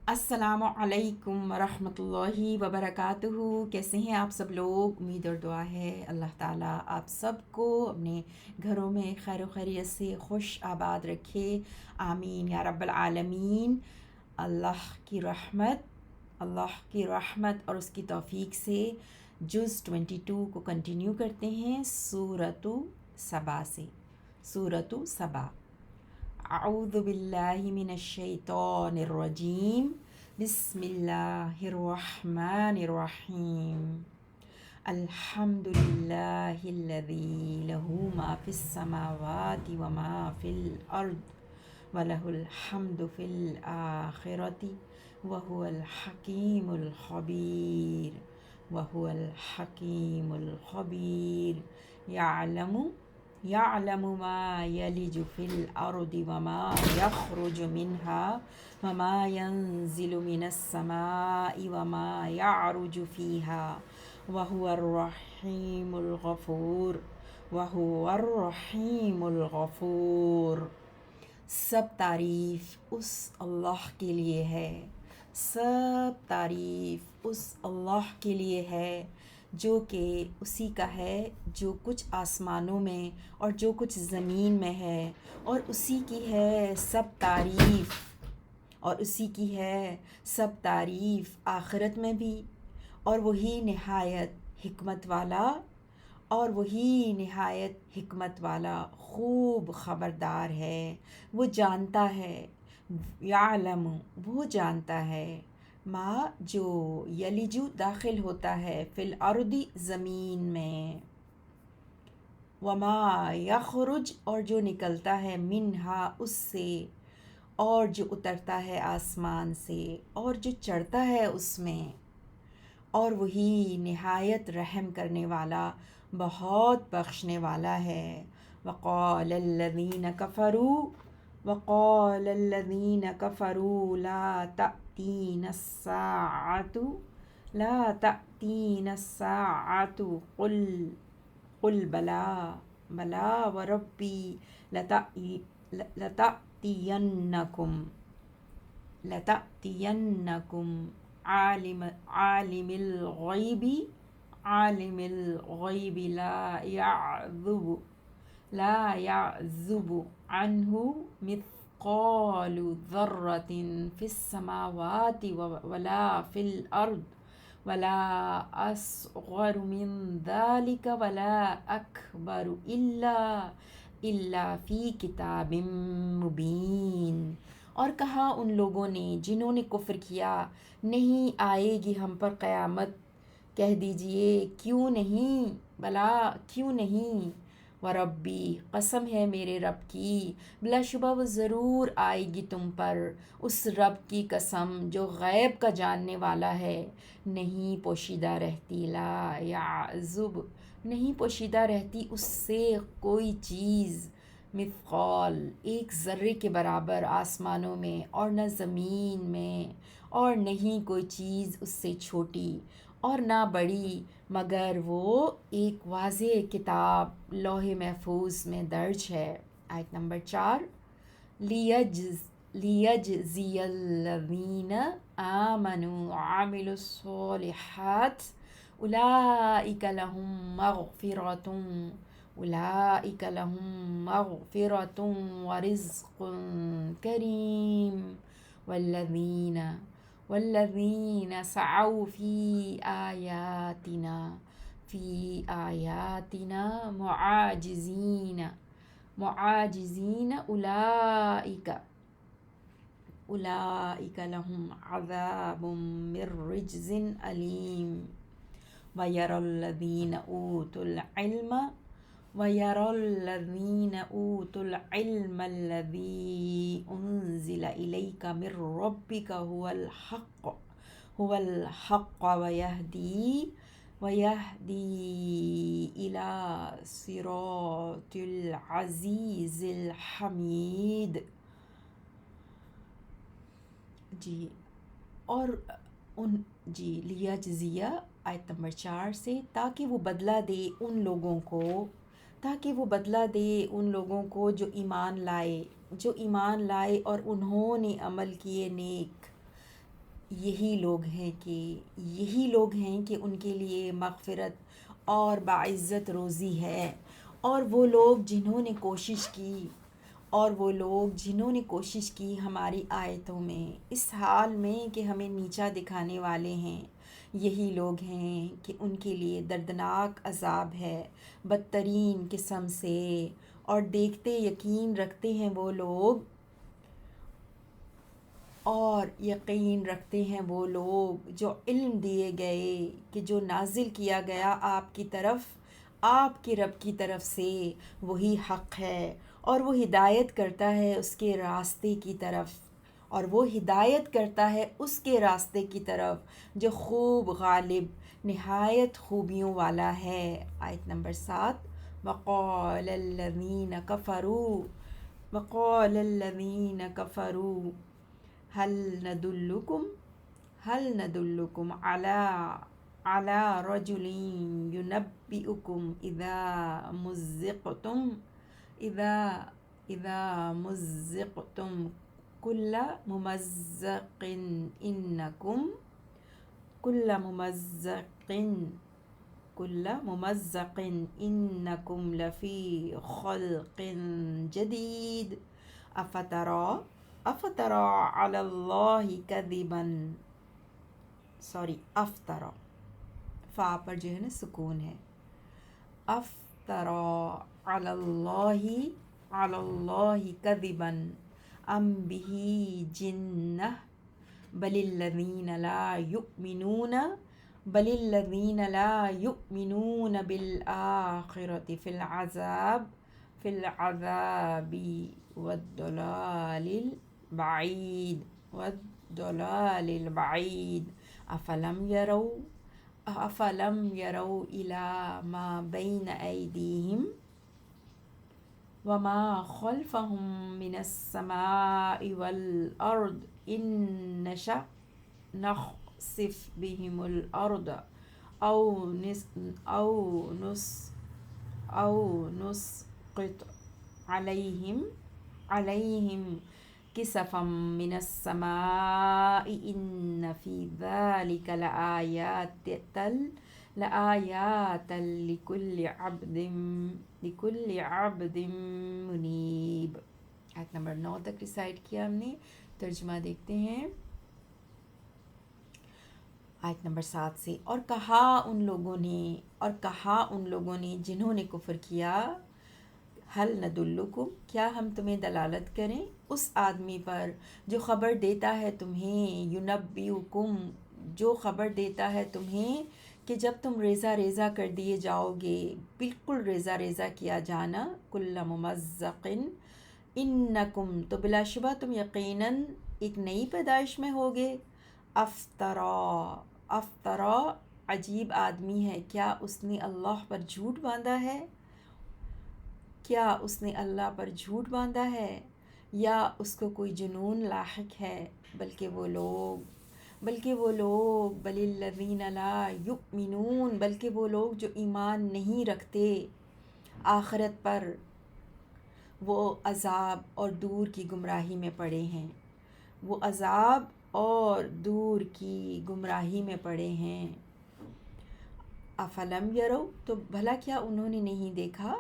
السلام علیکم ورحمۃ اللہ وبرکاتہ۔ کیسے ہیں آپ سب لوگ؟ امید اور دعا ہے اللہ تعالیٰ آپ سب کو اپنے گھروں میں خیر و خیریت سے خوش آباد رکھے، آمین یا رب العالمین۔ اللہ کی رحمت اور اس کی توفیق سے جز 22 کو کنٹینیو کرتے ہیں سورۃ سبا سے۔ سورۃ سبا، اعوذ باللہ من الشیطان الرجیم، بسم اللہ الرحمن الرحیم۔ الحمد للہ الذی لہ ما فی السماوات وما فی الارض ولہ الحمد فی الآخرۃ وہو الحکیم الخبیر۔ وہو الحکیم الخبیر۔ یعلم ما یلج فی الارض وما یخرج منها وما ينزل من السماء وما يعرج فيها وهو الرحيم الغفور۔ وهو الرحيم الغفور۔ سب تعریف اس اللہ کے لیے ہے، سب تعریف اس اللہ کے لیے ہے جو کہ اسی کا ہے جو کچھ آسمانوں میں اور جو کچھ زمین میں ہے، اور اسی کی ہے سب تعریف، اور اسی کی ہے سب تعریف آخرت میں بھی، اور وہی نہایت حکمت والا، اور وہی نہایت حکمت والا خوب خبردار ہے، وہ جانتا ہے، یعلم وہ جانتا ہے، ما جو یلجو داخل ہوتا ہے، فی الارض زمین میں، وما یخرج اور جو نکلتا ہے، منہا اس سے، اور جو اترتا ہے آسمان سے، اور جو چڑھتا ہے اس میں، اور وہی نہایت رحم کرنے والا، بہت بخشنے والا ہے۔ وقال الذین کفروا لا تأتین الساعة قل بلا وربی لتأتینکم عالم الغیب لا يعزب عنه مثقال ذرة في السماوات ولا في الأرض ولا أصغر من ذلك ولا أكبر إلا في كتاب مبين۔ اور کہا ان لوگوں نے جنہوں نے کفر کیا، نہیں آئے گی ہم پر قیامت، کہہ دیجئے کیوں نہیں، بلا کیوں نہیں، وربی قسم ہے میرے رب کی، بلا شبہ وہ ضرور آئے گی تم پر، اس رب کی قسم جو غیب کا جاننے والا ہے، نہیں پوشیدہ رہتی، لا یعزب نہیں پوشیدہ رہتی اس سے کوئی چیز، مثقال ایک ذرے کے برابر آسمانوں میں اور نہ زمین میں، اور نہیں کوئی چیز اس سے چھوٹی اور نہ بڑی، مگر وہ ایک واضح کتاب لوح محفوظ میں درج ہے۔ آیت نمبر 4، لیجزی الذین آمنوا وعملوا الصالحات اولئک لہم مغفرۃ ورزق کریم، والذین سعوا فی آیاتنا معاجزین اولئک لہم عذاب من رجز علیم۔ وَيَرَى الَّذِينَ أُوتُوا الْعِلْمَ الَّذِي أُنزِلَ إِلَيْكَ مِن رَّبِّكَ هُوَ الْحَقُّ وَيَهْدِي إِلَى صِرَاطِ الْعَزِيزِ الْحَمِيدِ۔ جی، اور لیجزیہ آیت نمبر 4 سے، تاکہ وہ بدلہ دے ان لوگوں کو جو ایمان لائے اور انہوں نے عمل کیے نیک، یہی لوگ ہیں کہ ان کے لیے مغفرت اور باعزت روزی ہے، اور وہ لوگ جنہوں نے کوشش کی ہماری آیتوں میں اس حال میں کہ ہمیں نیچا دکھانے والے ہیں، یہی لوگ ہیں کہ ان کے لیے دردناک عذاب ہے بدترین قسم سے۔ اور یقین رکھتے ہیں وہ لوگ جو علم دیے گئے کہ جو نازل کیا گیا آپ کی طرف، آپ کے رب کی طرف سے وہی حق ہے، اور وہ ہدایت کرتا ہے اس کے راستے کی طرف جو خوب غالب نہایت خوبیوں والا ہے۔ آیت نمبر 7۔ وقال الذین کفروا هل ندلكم على رجل ينبئكم إذا مزقتم كل ممزق إنكم لفي خلق جديد أفترى على الله كذبا افترا، فا پر جو ہے نا سکون ہے، افترى على الله كذبا ام به جنة بل الذين لا يؤمنون بالآخرة في العذاب والضلال البعيد أفلم يروا إلى ما بين أيديهم وما خلفهم من السماء والأرض إن نشأ نخسف بهم الأرض أو نسقط عليهم كسفا من السماء إن في ذلك لآيات لكل عبد منیب۔ آیت نمبر 9 تک ریسائٹ کیا ہم نے، ترجمہ دیکھتے ہیں آیت نمبر 7 سے۔ اور کہا ان لوگوں نے جنہوں نے کفر کیا، حل ندلکم، کیا ہم تمہیں دلالت کریں اس آدمی پر جو خبر دیتا ہے تمہیں، ینبئکم، جو خبر دیتا ہے تمہیں کہ جب تم ریزہ کر دیے جاؤ گے، بالکل ریزہ کیا جانا، کل ممزق انکم، تو بلا شبہ تم یقیناً ایک نئی پیدائش میں ہوگے۔ افطرا عجیب آدمی ہے، کیا اس نے اللہ پر جھوٹ باندھا ہے یا اس کو کوئی جنون لاحق ہے، بلکہ وہ لوگ بل الذین لا یؤمنون، بلکہ وہ لوگ جو ایمان نہیں رکھتے آخرت پر، وہ عذاب اور دور کی گمراہی میں پڑے ہیں۔ افلم یرو، تو بھلا کیا انہوں نے نہیں دیکھا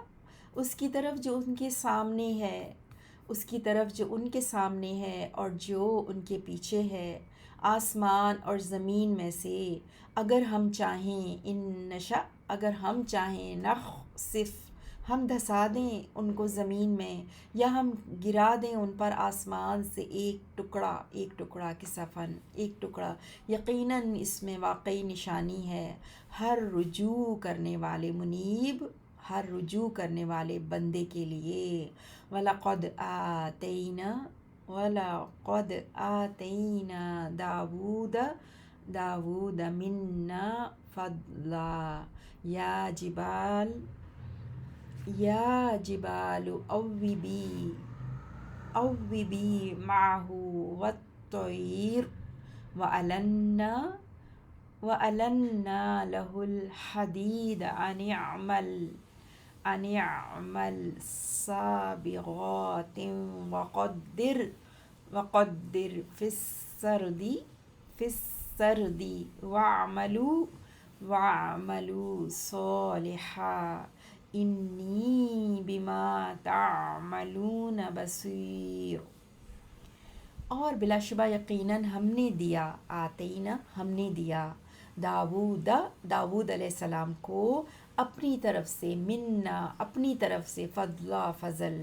اس کی طرف جو ان کے سامنے ہے اور جو ان کے پیچھے ہے، آسمان اور زمین میں سے، اگر ہم چاہیں نخسف، ہم دھسا دیں ان کو زمین میں، یا ہم گرا دیں ان پر آسمان سے ایک ٹکڑا کسفن، ایک ٹکڑا، یقیناً اس میں واقعی نشانی ہے ہر رجوع کرنے والے بندے کے لیے۔ وَلَقَدْ آتَيْنَا داود منا فضلا یا جبال اوبی معه والطیر وَأَلَنَّا لَهُ الْحَدِيدَ أَنِ اعْمَلْ سَابِغَاتٍ وَقَدِّرْ فِي السَّرْدِ فی السرد وَاعْمَلُوا صَالِحًا انی بما تعملون بصیر۔ اور بلا شبہ یقیناً ہم نے دیا، آتینا ہم نے دیا، داود علیہ السلام کو اپنی طرف سے، منا اپنی طرف سے، فضل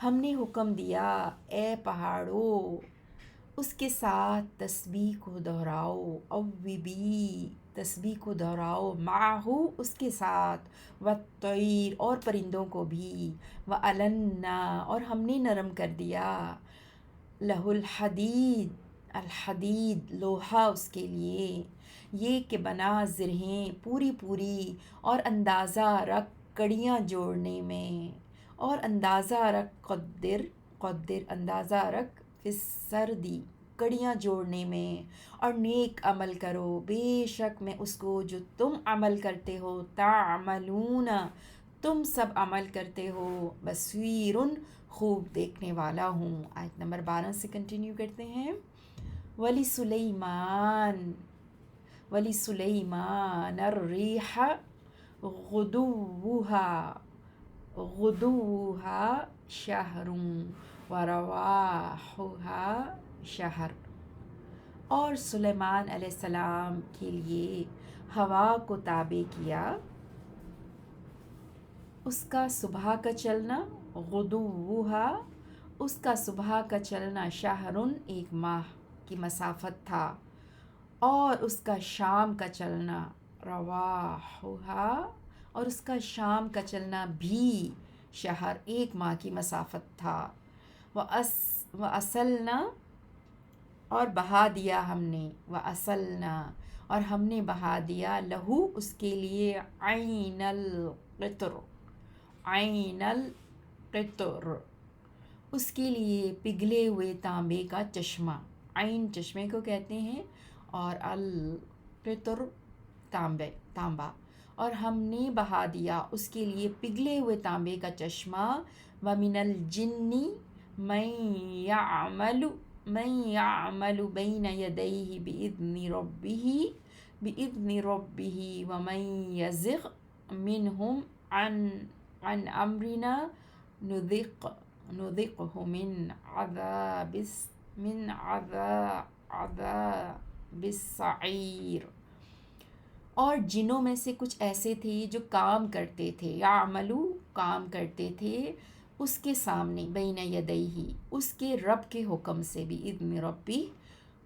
ہم نے حکم دیا اے پہاڑوں اس کے ساتھ تسبیح کو دہراؤ، اوبی تسبیح کو دہراؤ، معہو اس کے ساتھ، والطیر اور پرندوں کو بھی، وَأَلَنَّا اور ہم نے نرم کر دیا، لہ الحدید لوہا اس کے لیے، یہ کہ بنا زرہیں پوری پوری، اور اندازہ رکھ کڑیاں جوڑنے میں، اور اندازہ رکھ قدر اندازہ رکھ فی السردی کڑیاں جوڑنے میں، اور نیک عمل کرو بے شک میں اس کو جو تم عمل کرتے ہو، تعملون تم سب عمل کرتے ہو، بصیرن خوب دیکھنے والا ہوں۔ آیت نمبر 12 سے کنٹینیو کرتے ہیں۔ وَلِسُلَيْمَانَ الرِّيحَ غُدُوُّهَا شَهْرٌ وَرَوَاحُهَا شَهْرٌ، اور سلیمان علیہ السلام کے لیے ہوا کو تابع کیا، اس کا صبح کا چلنا، غدوها اس کا صبح کا چلنا، شہرن ایک ماہ کی مسافت تھا، اور اس کا شام کا چلنا، رواحها اور اس کا شام کا چلنا بھی، شہر ایک ماہ کی مسافت تھا، وَأَصَلْنَا اور بہا دیا ہم نے، وَأَصَلْنَا اور ہم نے بہا دیا، لہو اس کے لیے، عین القطر اس کے لیے پگھلے ہوئے تانبے کا چشمہ، عین چشمے کو کہتے ہیں، اور القطر تانبا، اور ہم نے بہا دیا اس کے لیے پگھلے ہوئے تانبے کا چشمہ، وَمِنَ الْجِنِّ مَن يَعْمَلُ بَيْنَ يَدَيْهِ بِإِذْنِ رَبِّهِ وَمَن يَزِغْ مِنْهُمْ عَنْ أَمْرِنَا نُذِقْهُ مِنْ عَذَابِ السَّعِيرِ۔ اور جنوں میں سے کچھ ایسے تھے جو کام کرتے تھے، یعملو کام کرتے تھے اس کے سامنے، بین یدیہ اس کے رب کے حکم سے، بِإِذْنِ رَبِّهِ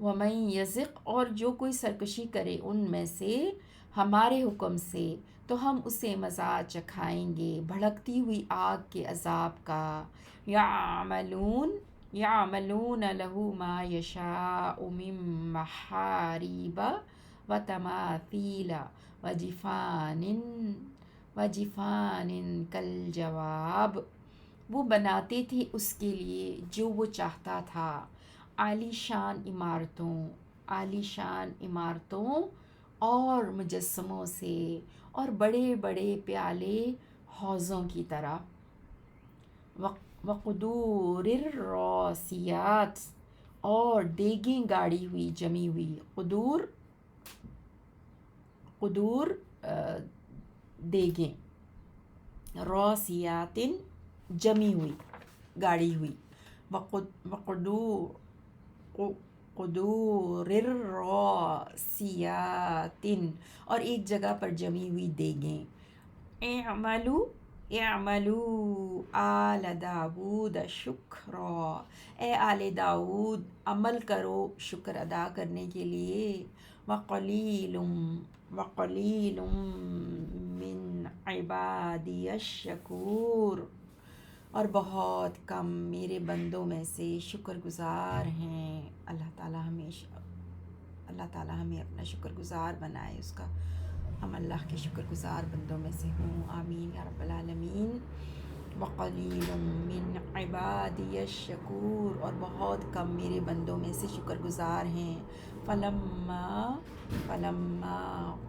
وَمَن يَزِغْ اور جو کوئی سرکشی کرے ان میں سے ہمارے حکم سے، تو ہم اسے مزہ چکھائیں گے بھڑکتی ہوئی آگ کے عذاب کا، یعملون لہ ما یشاء من محارب وتماثیل وجفان کالجواب، وہ بناتے تھے اس کے لیے جو وہ چاہتا تھا، عالی شان عمارتوں اور مجسموں سے، اور بڑے بڑے پیالے حوضوں کی طرح، وقدور الراسیات اور دیگیں گاڑی ہوئی جمی ہوئی، قدور دیگیں، راسیات جمی ہوئی گاڑی ہوئی، قدور الراسیات اور ایک جگہ پر جمی ہوئی دیگیں، اعملوا آل داود شکرا اے آل داود عمل کرو شکر ادا کرنے کے لیے، وقلیل من عبادی الشکور اور بہت کم میرے بندوں میں سے شکر گزار ہیں۔ اللہ تعالیٰ ہمیں اپنا شکر گزار بنائے، اس کا ہم اللہ کے شکر گزار بندوں میں سے ہوں، آمین یا رب العالمین۔ وقلیل من عبادی الشکور اور بہت کم میرے بندوں میں سے شکر گزار ہیں، فلما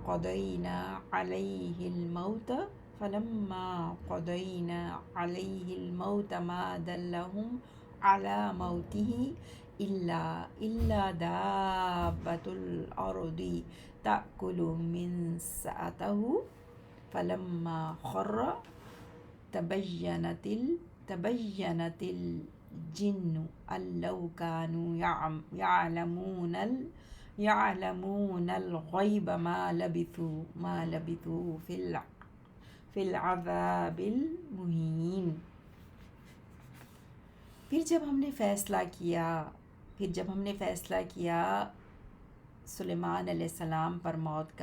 قضینا علیہ الموت ما دلہم علی موتہ إلا دابة الأرض تأكل من سأته فلما خر تبينت الجن أن لو كانوا يعلمون الغيب ما لبثوا في العذاب المهين. پھر جب ہم نے فیصلہ کیا سلیمان علیہ السلام پر موت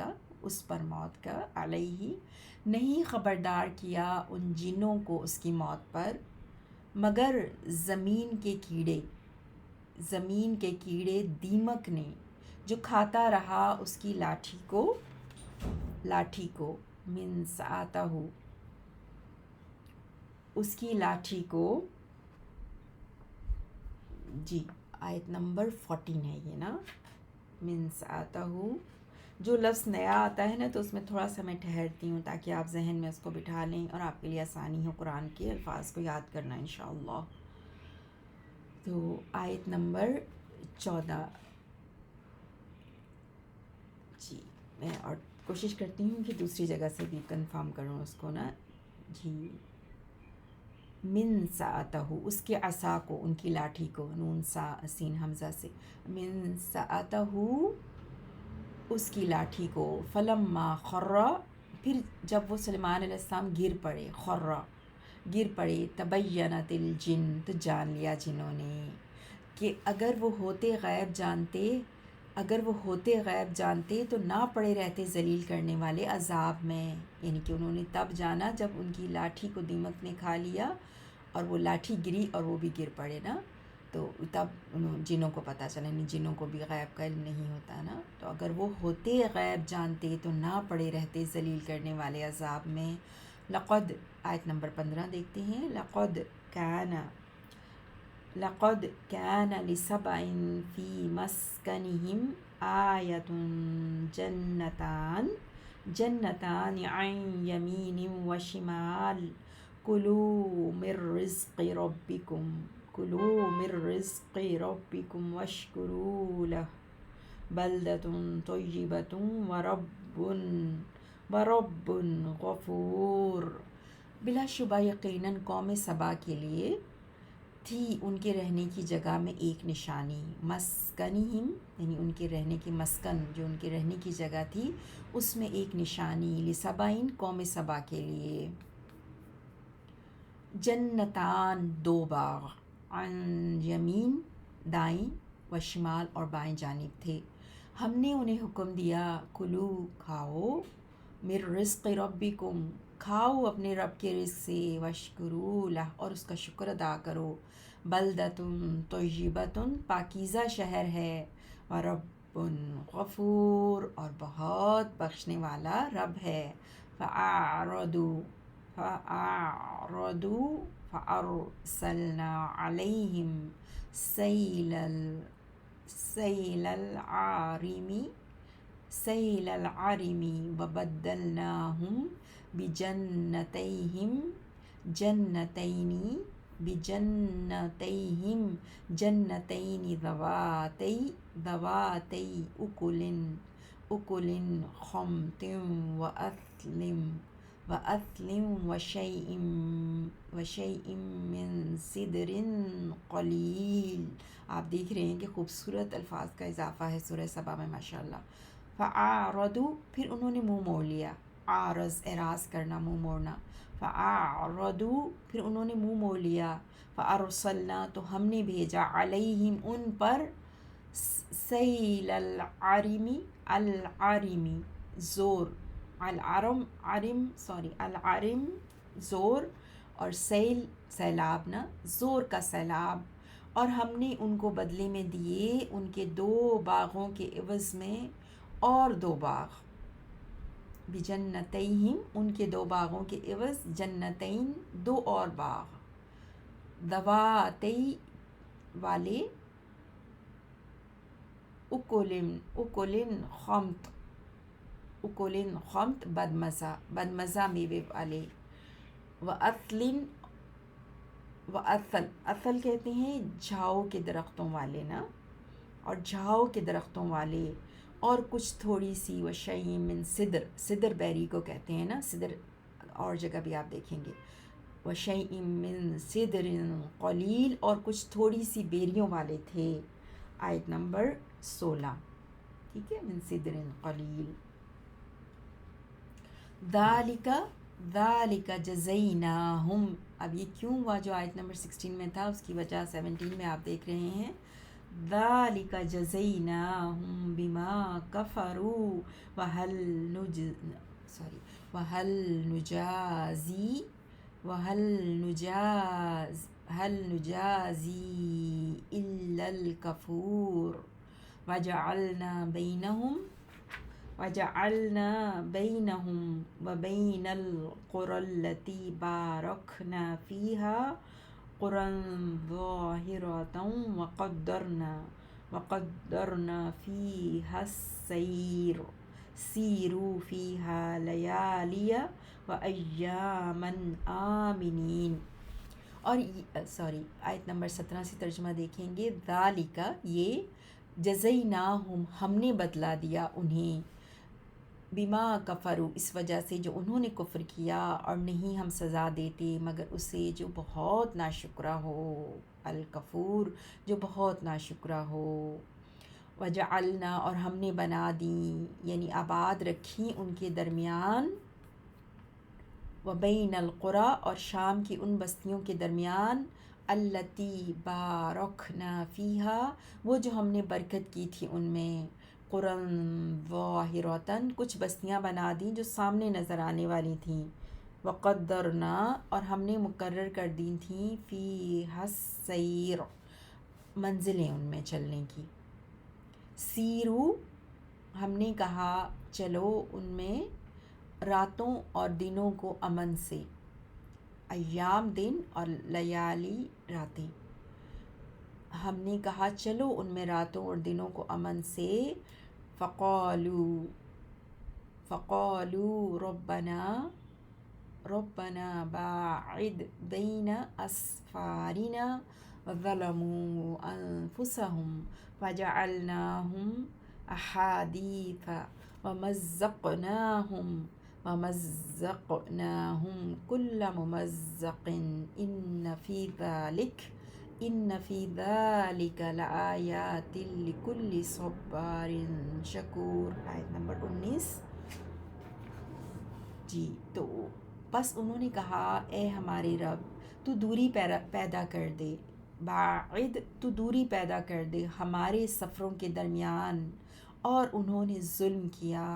کا علیہ نہیں خبردار کیا ان جنوں کو اس کی موت پر، مگر زمین کے کیڑے دیمک نے جو کھاتا رہا اس کی لاٹھی کو من ساتا ہو، اس کی لاٹھی کو، جی آیت نمبر 14 ہے یہ نا، من ساتا ہو. جو لفظ نیا آتا ہے نا تو اس میں تھوڑا سا میں ٹھہرتی ہوں تاکہ آپ ذہن میں اس کو بٹھا لیں اور آپ کے لیے آسانی ہو قرآن کے الفاظ کو یاد کرنا انشاءاللہ. تو آیت نمبر 14، جی میں اور کوشش کرتی ہوں کہ دوسری جگہ سے بھی کنفرم کروں اس کو نا. جی من ساعتہ، اس کے عصا کو، ان کی لاٹھی کو، نون سا سین حمزہ سے، من ساعتہ اس کی لاٹھی کو، فلما خرّ پھر جب وہ سلیمان علیہ السلام گر پڑے، تبینت الجن تو جان لیا جنہوں نے کہ اگر وہ ہوتے غیب جانتے تو نہ پڑے رہتے ذلیل کرنے والے عذاب میں. یعنی کہ انہوں نے تب جانا جب ان کی لاٹھی کو دیمک نے کھا لیا اور وہ لاٹھی گری اور وہ بھی گر پڑے نا، تو تب جنوں کو پتہ چلا. نہیں جنوں کو بھی غیب کا علم نہیں ہوتا نا، تو اگر وہ ہوتے غیب جانتے تو نہ پڑے رہتے ذلیل کرنے والے عذاب میں. لقد آیت نمبر 15 دیکھتے ہیں. لقد كان لسبع في مسكنهم آية جنتان عن يمين وشمال كلوا من رزق ربكم واشكروا له بلدة طيبة ورب غفور. بلا شبہ یقیناً قوم سبا کے لیے تھی ان کے رہنے کی جگہ میں ایک نشانی، مسکنہم یعنی ان کے رہنے کی مسکن، جو ان کے رہنے کی جگہ تھی اس میں ایک نشانی، لسبعین قوم سبا کے لیے. جنتان دو باغ، عن یمین دائیں، و شمال اور بائیں جانب تھے. ہم نے انہیں حکم دیا کلو کھاؤ، من رزق ربکم کھاؤ اپنے رب کے رزق سے، واشکروا لہ اور اس کا شکر ادا کرو، بلدۃ طیبۃ پاکیزہ شہر ہے، ورب غفور اور بہت بخشنے والا رب ہے. فأرسلنا علیہم سیل العارم وبدلناہم جنتین ذواتی اکل خمط وأثل وشیء من سدر قلیل. آپ دیکھ رہے ہیں کہ خوبصورت الفاظ کا اضافہ ہے سورہ سبا میں ماشاءاللہ. فأعرضوا پھر انہوں نے منہ موڑ لیا، عارض اعراض کرنا، منہ موڑنا. فأعرضوا پھر انہوں نے منہ موڑ لیا. فأرسلنا تو ہم نے بھیجا، علیہم ان پر، سیل العارم زور، العارم زور، اور سیل سیلاب نا، زور کا سیلاب. اور ہم نے ان کو بدلے میں دیے ان کے 2 باغوں کے عوض میں اور 2 باغ، بجنتیہم ان کے 2 باغوں کے عوض، جنتین 2 اور باغ، ذواتی والے، اکلن خمط بدمزہ میوے والے، وَأَثْلٍ وَأَثَل، اثل کہتے ہیں جھاؤ کے درختوں والے نا، اور جھاؤ کے درختوں والے، اور کچھ تھوڑی سی وشیء من سدر، سدر بیری کو کہتے ہیں نا، سدر اور جگہ بھی آپ دیکھیں گے، وشیء من سدر قلیل، اور کچھ تھوڑی سی بیریوں والے تھے، آیت نمبر 16، ٹھیک ہے، من سدر قلیل، ذالک، ذالک جزیناہم، اب یہ کیوں ہوا جو آیت نمبر 16 میں تھا، اس کی وجہ 17 میں آپ دیکھ رہے ہیں، ذالک جزیناہم بما کفروا وہل وہل نجازی وہل نجاز هل نجازی الا الکفور وجعلنا بينهم وبين القرى التي باركنا فيها قرى ظاهرة وقدرنا فيها السير سیروا فيها ليالي وأياما آمنين، اور آیت نمبر 17 سے ترجمہ دیکھیں گے، ذالک، یہ، جزیناہم، ہم نے بدلا دیا انہیں، بما کفروا، اس وجہ سے جو انہوں نے کفر کیا، اور نہیں ہم سزا دیتے مگر اسے جو بہت ناشکرا ہو، الکفور، جو بہت ناشکرا ہو، وجعلنا، اور ہم نے بنا دیں، یعنی آباد رکھی ان کے درمیان، وبین القریٰ، اور شام کی ان بستیوں کے درمیان، التی بارکنا فیہا، وہ جو ہم نے برکت کی تھی ان میں، قرآن ظاہرتاً، کچھ بستیاں بنا دیں جو سامنے نظر آنے والی تھیں، وقدرنا، اور ہم نے مقرر کر دی تھیں، فیہا السیر، منزلیں ان میں چلنے کی، سیرو، ہم نے کہا چلو ان میں، راتوں اور دنوں کو امن سے، ایام دن اور لیالی راتیں، ہم نے کہا چلو ان میں راتوں اور دنوں کو امن سے، فقالوا ربنا باعد بین اسفارنا وظلموا انفسهم فجعلناهم احادیث ومزقناهم كل ممزق ان فی ذلک لآیات لکل صبار شکور، آیت نمبر 19، جی، تو بس انہوں نے کہا اے ہمارے رب، تو دوری پیدا کر دے، باعد، تو دوری پیدا کر دے ہمارے سفروں کے درمیان، اور انہوں نے ظلم کیا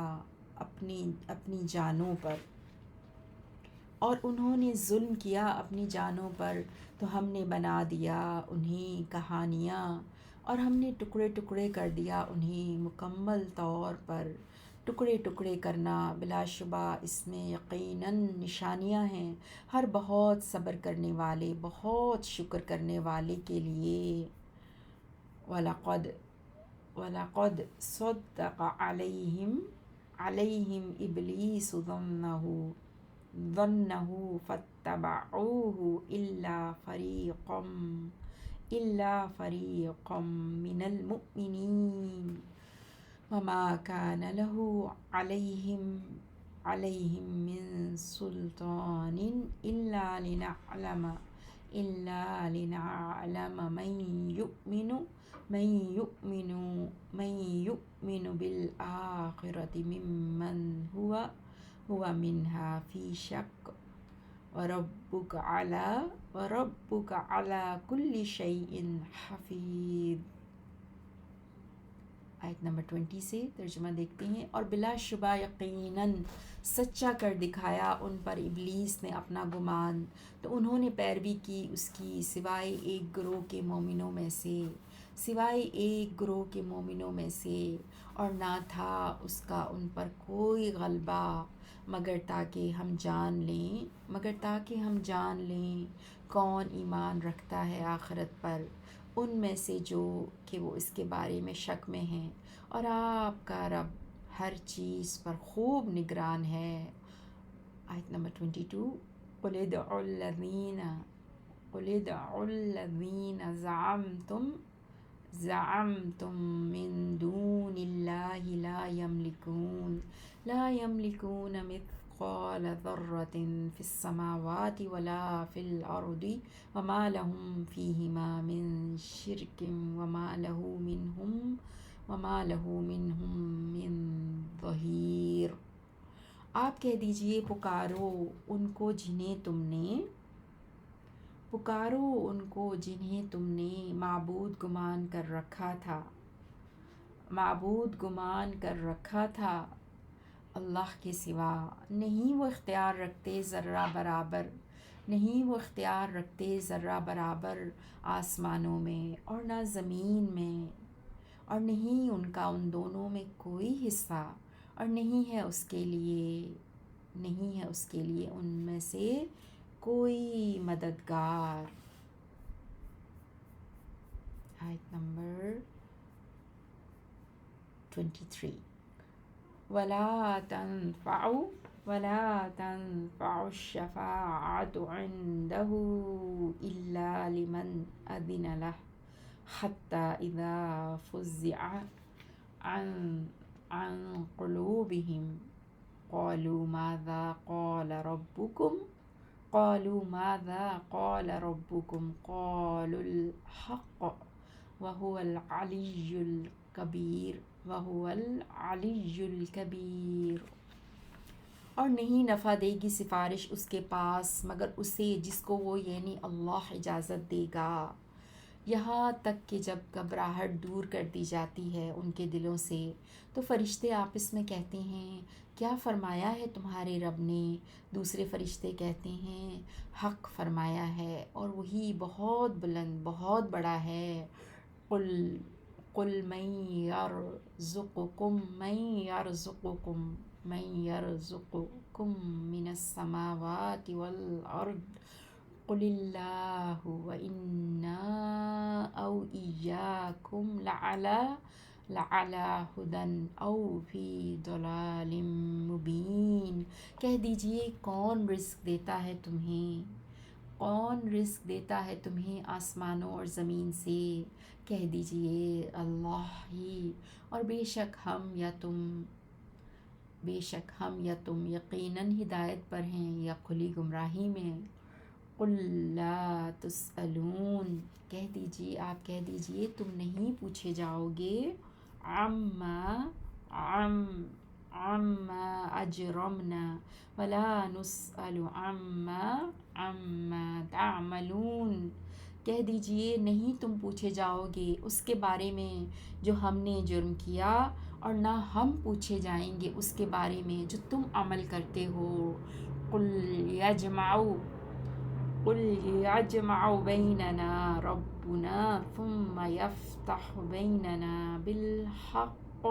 اپنی جانوں پر، تو ہم نے بنا دیا انہیں کہانیاں، اور ہم نے ٹکڑے ٹکڑے کر دیا انہیں، مکمل طور پر ٹکڑے ٹکڑے کرنا، بلا شبہ اس میں یقیناً نشانیاں ہیں ہر بہت صبر کرنے والے، بہت شکر کرنے والے کے لیے، وَلَقَدْ صَدَّقَ عَلَيْهِمْ إِبْلِيسُ ظَنَّهُ فَاتَّبَعُوهُ إِلَّا فَرِيقًا مِّنَ الْمُؤْمِنِينَ وَمَا كَانَ لَهُ عَلَيْهِمْ مِّن سُلْطَانٍ إِلَّا لِنَعْلَمَ مَن يُؤْمِنُ بِالْآخِرَةِ مِمَّنْ هُوَ مِنْهَا فِي شَكٍّ وَرَبُّكَ عَلَى كُلِّ شَيْءٍ حَفِيظٌ، آیت نمبر 20 سے ترجمہ دیکھتے ہیں، اور بلا شبہ یقیناً سچا کر دکھایا ان پر ابلیس نے اپنا گمان، تو انہوں نے پیروی کی اس کی، سوائے ایک گروہ کے مومنوں میں سے، اور نہ تھا اس کا ان پر کوئی غلبہ، مگر تاکہ ہم جان لیں کون ایمان رکھتا ہے آخرت پر، ان میں سے جو کہ وہ اس کے بارے میں شک میں ہیں، اور آپ کا رب ہر چیز پر خوب نگران ہے، آیت نمبر 22، قُلِ ادْعُوا قل ادعوا الذین زعمتم من دون اللہ لا یملکون مثقال ذرة فی السماوات ولا فی الارض وما لهم فیہما من شرک وما له منہم من ظہیر۔ آپ کہہ دیجئے پکارو ان کو جنہیں تم نے معبود گمان کر رکھا تھا اللہ کے سوا۔ نہیں وہ اختیار رکھتے ذرہ برابر آسمانوں میں اور نہ زمین میں، اور نہیں ان کا ان دونوں میں کوئی حصہ، اور نہیں ہے اس کے لیے ان میں سے کوئی مددگار۔ آیت نمبر 23۔ وَلَا تَنفَعُ الشَّفَاعَةُ عِندَهُ إِلَّا لِمَنْ أَذِنَ لَهُ حَتَّى إِذَا فُزِّعَ عَنْ قُلُوبِهِمْ قَالُوا مَاذَا قَالَ رَبُّكُمْ قَالُوا الْحَقَّ وَهُوَ الْعَلِيُّ الْكَبِيرُ۔ اور نہیں نفع دے گی سفارش اس کے پاس مگر اسے جس کو وہ یعنی اللہ اجازت دے گا، یہاں تک کہ جب گھبراہٹ دور کر دی جاتی ہے ان کے دلوں سے تو فرشتے آپس میں کہتے ہیں کیا فرمایا ہے تمہارے رب نے؟ دوسرے فرشتے کہتے ہیں حق فرمایا ہے اور وہی بہت بلند بہت بڑا ہے۔ قل من يرزقكم من السماوات والأرض قل اللہ وإنا أو إياكم لعلى هدى أو في ضلال مبین۔ کہہ دیجئے کون رزق دیتا ہے تمہیں آسمانوں اور زمین سے؟ کہہ دیجئے اللہ ہی، اور بے شک ہم یا تم یقیناً ہدایت پر ہیں یا کھلی گمراہی میں۔ قل لا تسألون، آپ کہہ دیجئے تم نہیں پوچھے جاؤ گے عما اجرمنا ولا نسأل عما تعملون۔ کہہ دیجئے نہیں تم پوچھے جاؤ گے اس کے بارے میں جو ہم نے جرم کیا، اور نہ ہم پوچھے جائیں گے اس کے بارے میں جو تم عمل کرتے ہو۔ قل یجمع بیننا ربنا ثم یفتح بیننا بالحق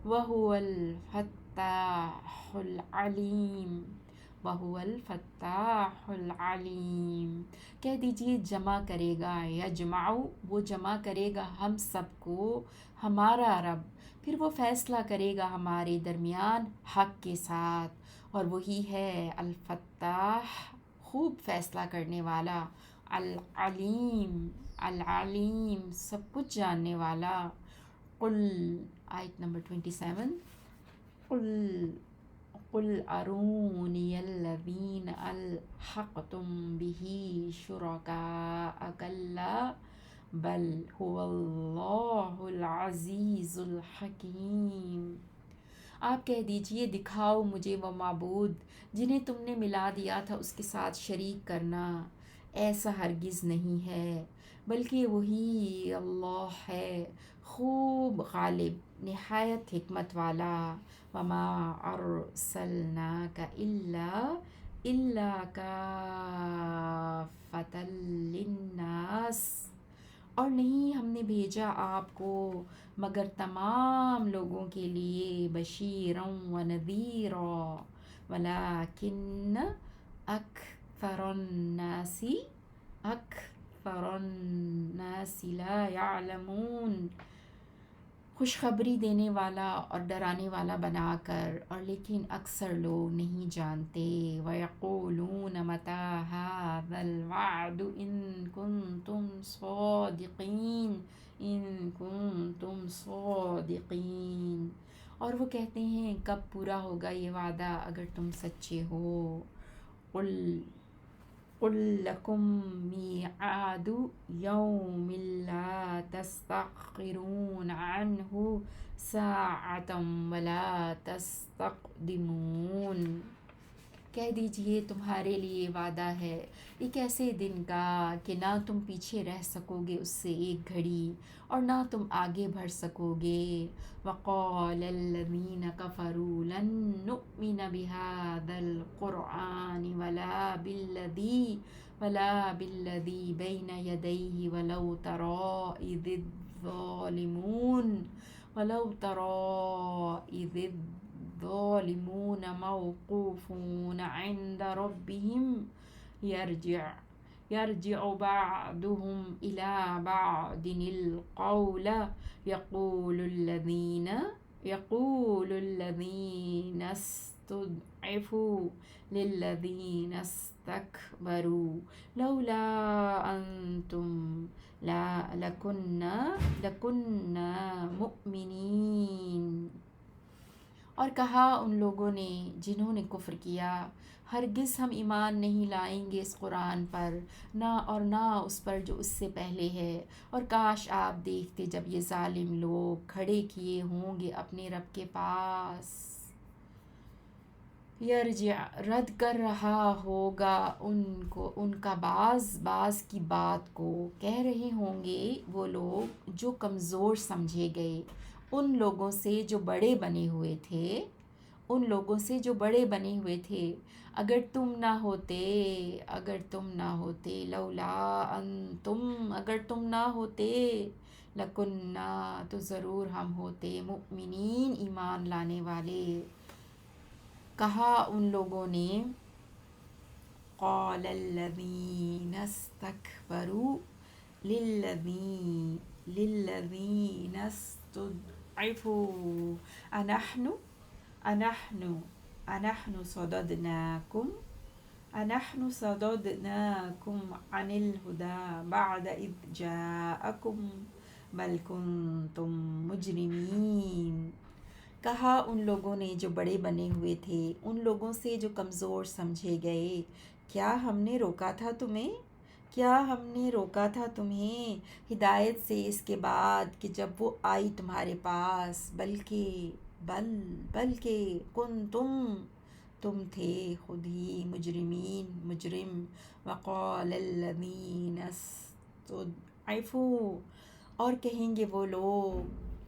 وهو الفتاح العلیم۔ کہہ دیجئے جمع کرے گا، یجمع وہ جمع کرے گا ہم سب کو ہمارا رب، پھر وہ فیصلہ کرے گا ہمارے درمیان حق کے ساتھ، اور وہی ہے الفتاح خوب فیصلہ کرنے والا، العلیم سب کچھ جاننے والا۔ آیت نمبر 27۔ قل ارونی الذین الحقتم به شرکاء کلا بل هو اللہ العزیز الحکیم۔ آپ کہہ دیجئے دکھاؤ مجھے وہ معبود جنہیں تم نے ملا دیا تھا اس کے ساتھ شریک کرنا، ایسا ہرگز نہیں ہے بلکہ وہی اللہ ہے خوب غالب نہایت حکمت والا۔ وما ارسلناک الا کافۃ للناس، اور نہیں ہم نے بھیجا آپ کو مگر تمام لوگوں کے لیے بشیرا و نذیرا ولکن اکثر الناس لا یعلمون۔ خوشخبری دینے والا اور ڈرانے والا بنا کر، اور لیکن اکثر لوگ نہیں جانتے۔ وَيَقُولُونَ مَتَىٰ هَٰذَا الْوَعْدُ إِن كُنتُمْ صَادِقِينَ إِن كُنتُمْ صَادِقِينَ، اور وہ کہتے ہیں کب پورا ہوگا یہ وعدہ اگر تم سچے ہو۔ قُلْ قُل لَّكُم مِّيعَادُ يَوْمٍ لَّا تَسْتَأْخِرُونَ عَنْهُ سَاعَةً وَلَا تَسْتَقْدِمُونَ، کہہ دیجئے تمہارے لیے وعدہ ہے ایک ایسے دن کا کہ نہ تم پیچھے رہ سکو گے اس سے ایک گھڑی، اور نہ تم آگے بڑھ سکو گے۔ وَقَالَ الَّذِينَ كَفَرُوا لَن نُّؤْمِنَ بِهَٰذَا الْقُرْآنِ وَلَا بِالَّذِي بَيْنَ يَدَيْهِ وَلَوْ تَرَىٰ إِذِ الظَّالِمُونَ مَوْقُوفُونَ عِندَ رَبِّهِمْ يَرْجِعُ بَعْضُهُمْ إِلَىٰ بَعْضٍ الْقَوْلَ يَقُولُ الَّذِينَ اسْتُضْعِفُوا لِلَّذِينَ اسْتَكْبَرُوا لَوْلَا أَنتُمْ لَكُنَّا مُؤْمِنِينَ۔ اور کہا ان لوگوں نے جنہوں نے کفر کیا، ہرگز ہم ایمان نہیں لائیں گے اس قرآن پر، نہ اس پر جو اس سے پہلے ہے، اور کاش آپ دیکھتے جب یہ ظالم لوگ کھڑے کیے ہوں گے اپنے رب کے پاس، رد کر رہا ہوگا ان کا باز کی بات کو، کہہ رہے ہوں گے وہ لوگ جو کمزور سمجھے گئے، ان لوگوں سے جو بڑے بنے ہوئے تھے، اگر تم نہ ہوتے لولا انتم، اگر تم نہ ہوتے لکننا، تو ضرور ہم ہوتے مؤمنین، ایمان لانے والے۔ کہا ان لوگوں نے قال الذین استکبروا للذین استضعفوا انحن صددناکم عن الہدی بعد اذ جاءکم بل کنتم مجرمین۔ کہا ان لوگوں نے جو بڑے بنے ہوئے تھے ان لوگوں سے جو کمزور سمجھے گئے، کیا ہم نے روکا تھا تمہیں ہدایت سے اس کے بعد کہ جب وہ آئی تمہارے پاس، بلکہ تم تھے خود ہی مجرم۔ وقال الذین استضعفوا، اور کہیں گے وہ لوگ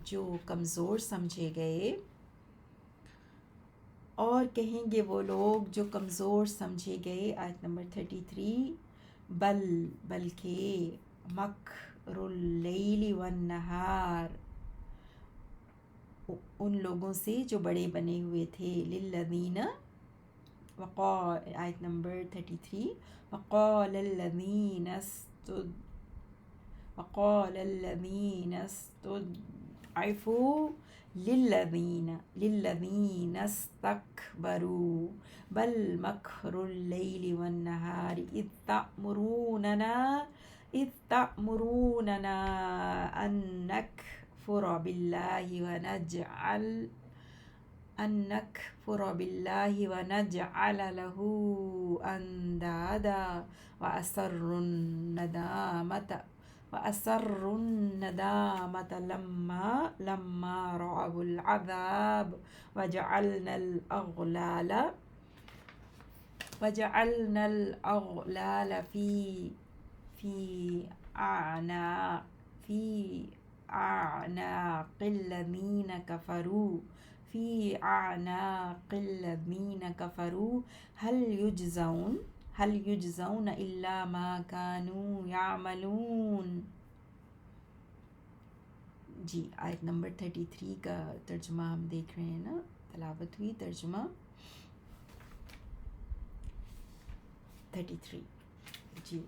جو کمزور سمجھے گئے، آیت نمبر 33، بلکہ مکر اللیل والنہار، ان لوگوں سے جو بڑے بنے ہوئے تھے، للذین، آیت نمبر 33، وقال الذین استضعفوا للذین استکبروا بل مکر اللیل والنہار اذ تأمروننا ان نکفر باللہ ونجعل له اندادا وأسروا الندامة لما رأوا العذاب وجعلنا الأغلال في أعناق الذين كفروا هل يجزون إلا ما كانوا يعملون۔ جی آیت نمبر 33 کا ترجمہ ہم دیکھ رہے ہیں نا، تلاوت ہوئی ترجمہ 33۔ جی،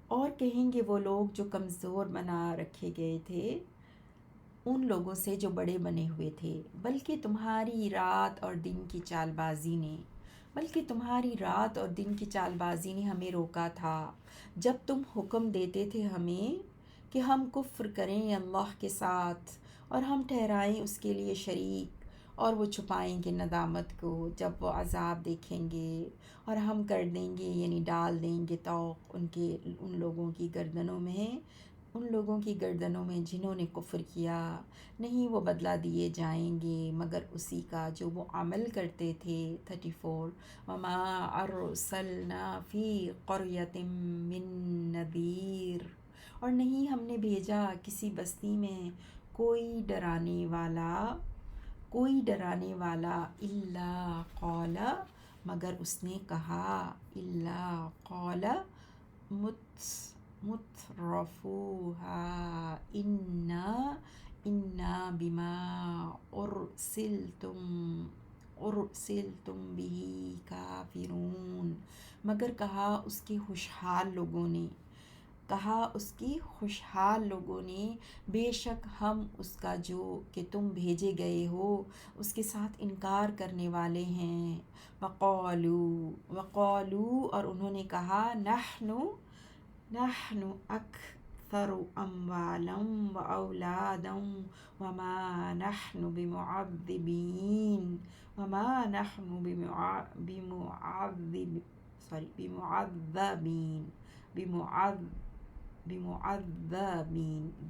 اور کہیں گے وہ لوگ جو کمزور بنا رکھے گئے تھے، ان لوگوں سے جو بڑے بنے ہوئے تھے، بلکہ تمہاری رات اور دن کی چال بازی نے ہمیں روکا تھا جب تم حکم دیتے تھے ہمیں کہ ہم کفر کریں اللہ کے ساتھ اور ہم ٹھہرائیں اس کے لیے شریک، اور وہ چھپائیں گے ندامت کو جب وہ عذاب دیکھیں گے، اور ہم کر دیں گے یعنی ڈال دیں گے طوق ان لوگوں کی گردنوں میں جنہوں نے کفر کیا، نہیں وہ بدلہ دیے جائیں گے مگر اسی کا جو وہ عمل کرتے تھے۔ 34 وما ارسلنا فی قریۃ من نذیر، اور نہیں ہم نے بھیجا کسی بستی میں کوئی ڈرانے والا الا قال، مگر اس نے کہا، الا قال مترفوہا انا بما ارسلتم به کافرون، مگر کہا اس کے خوشحال لوگوں نے بے شک ہم اس کا جو کہ تم بھیجے گئے ہو اس کے ساتھ انکار کرنے والے ہیں۔ وقالو اور انہوں نے کہا، نحن اکثر اموالا و اولادا وما نحن بمعذبین،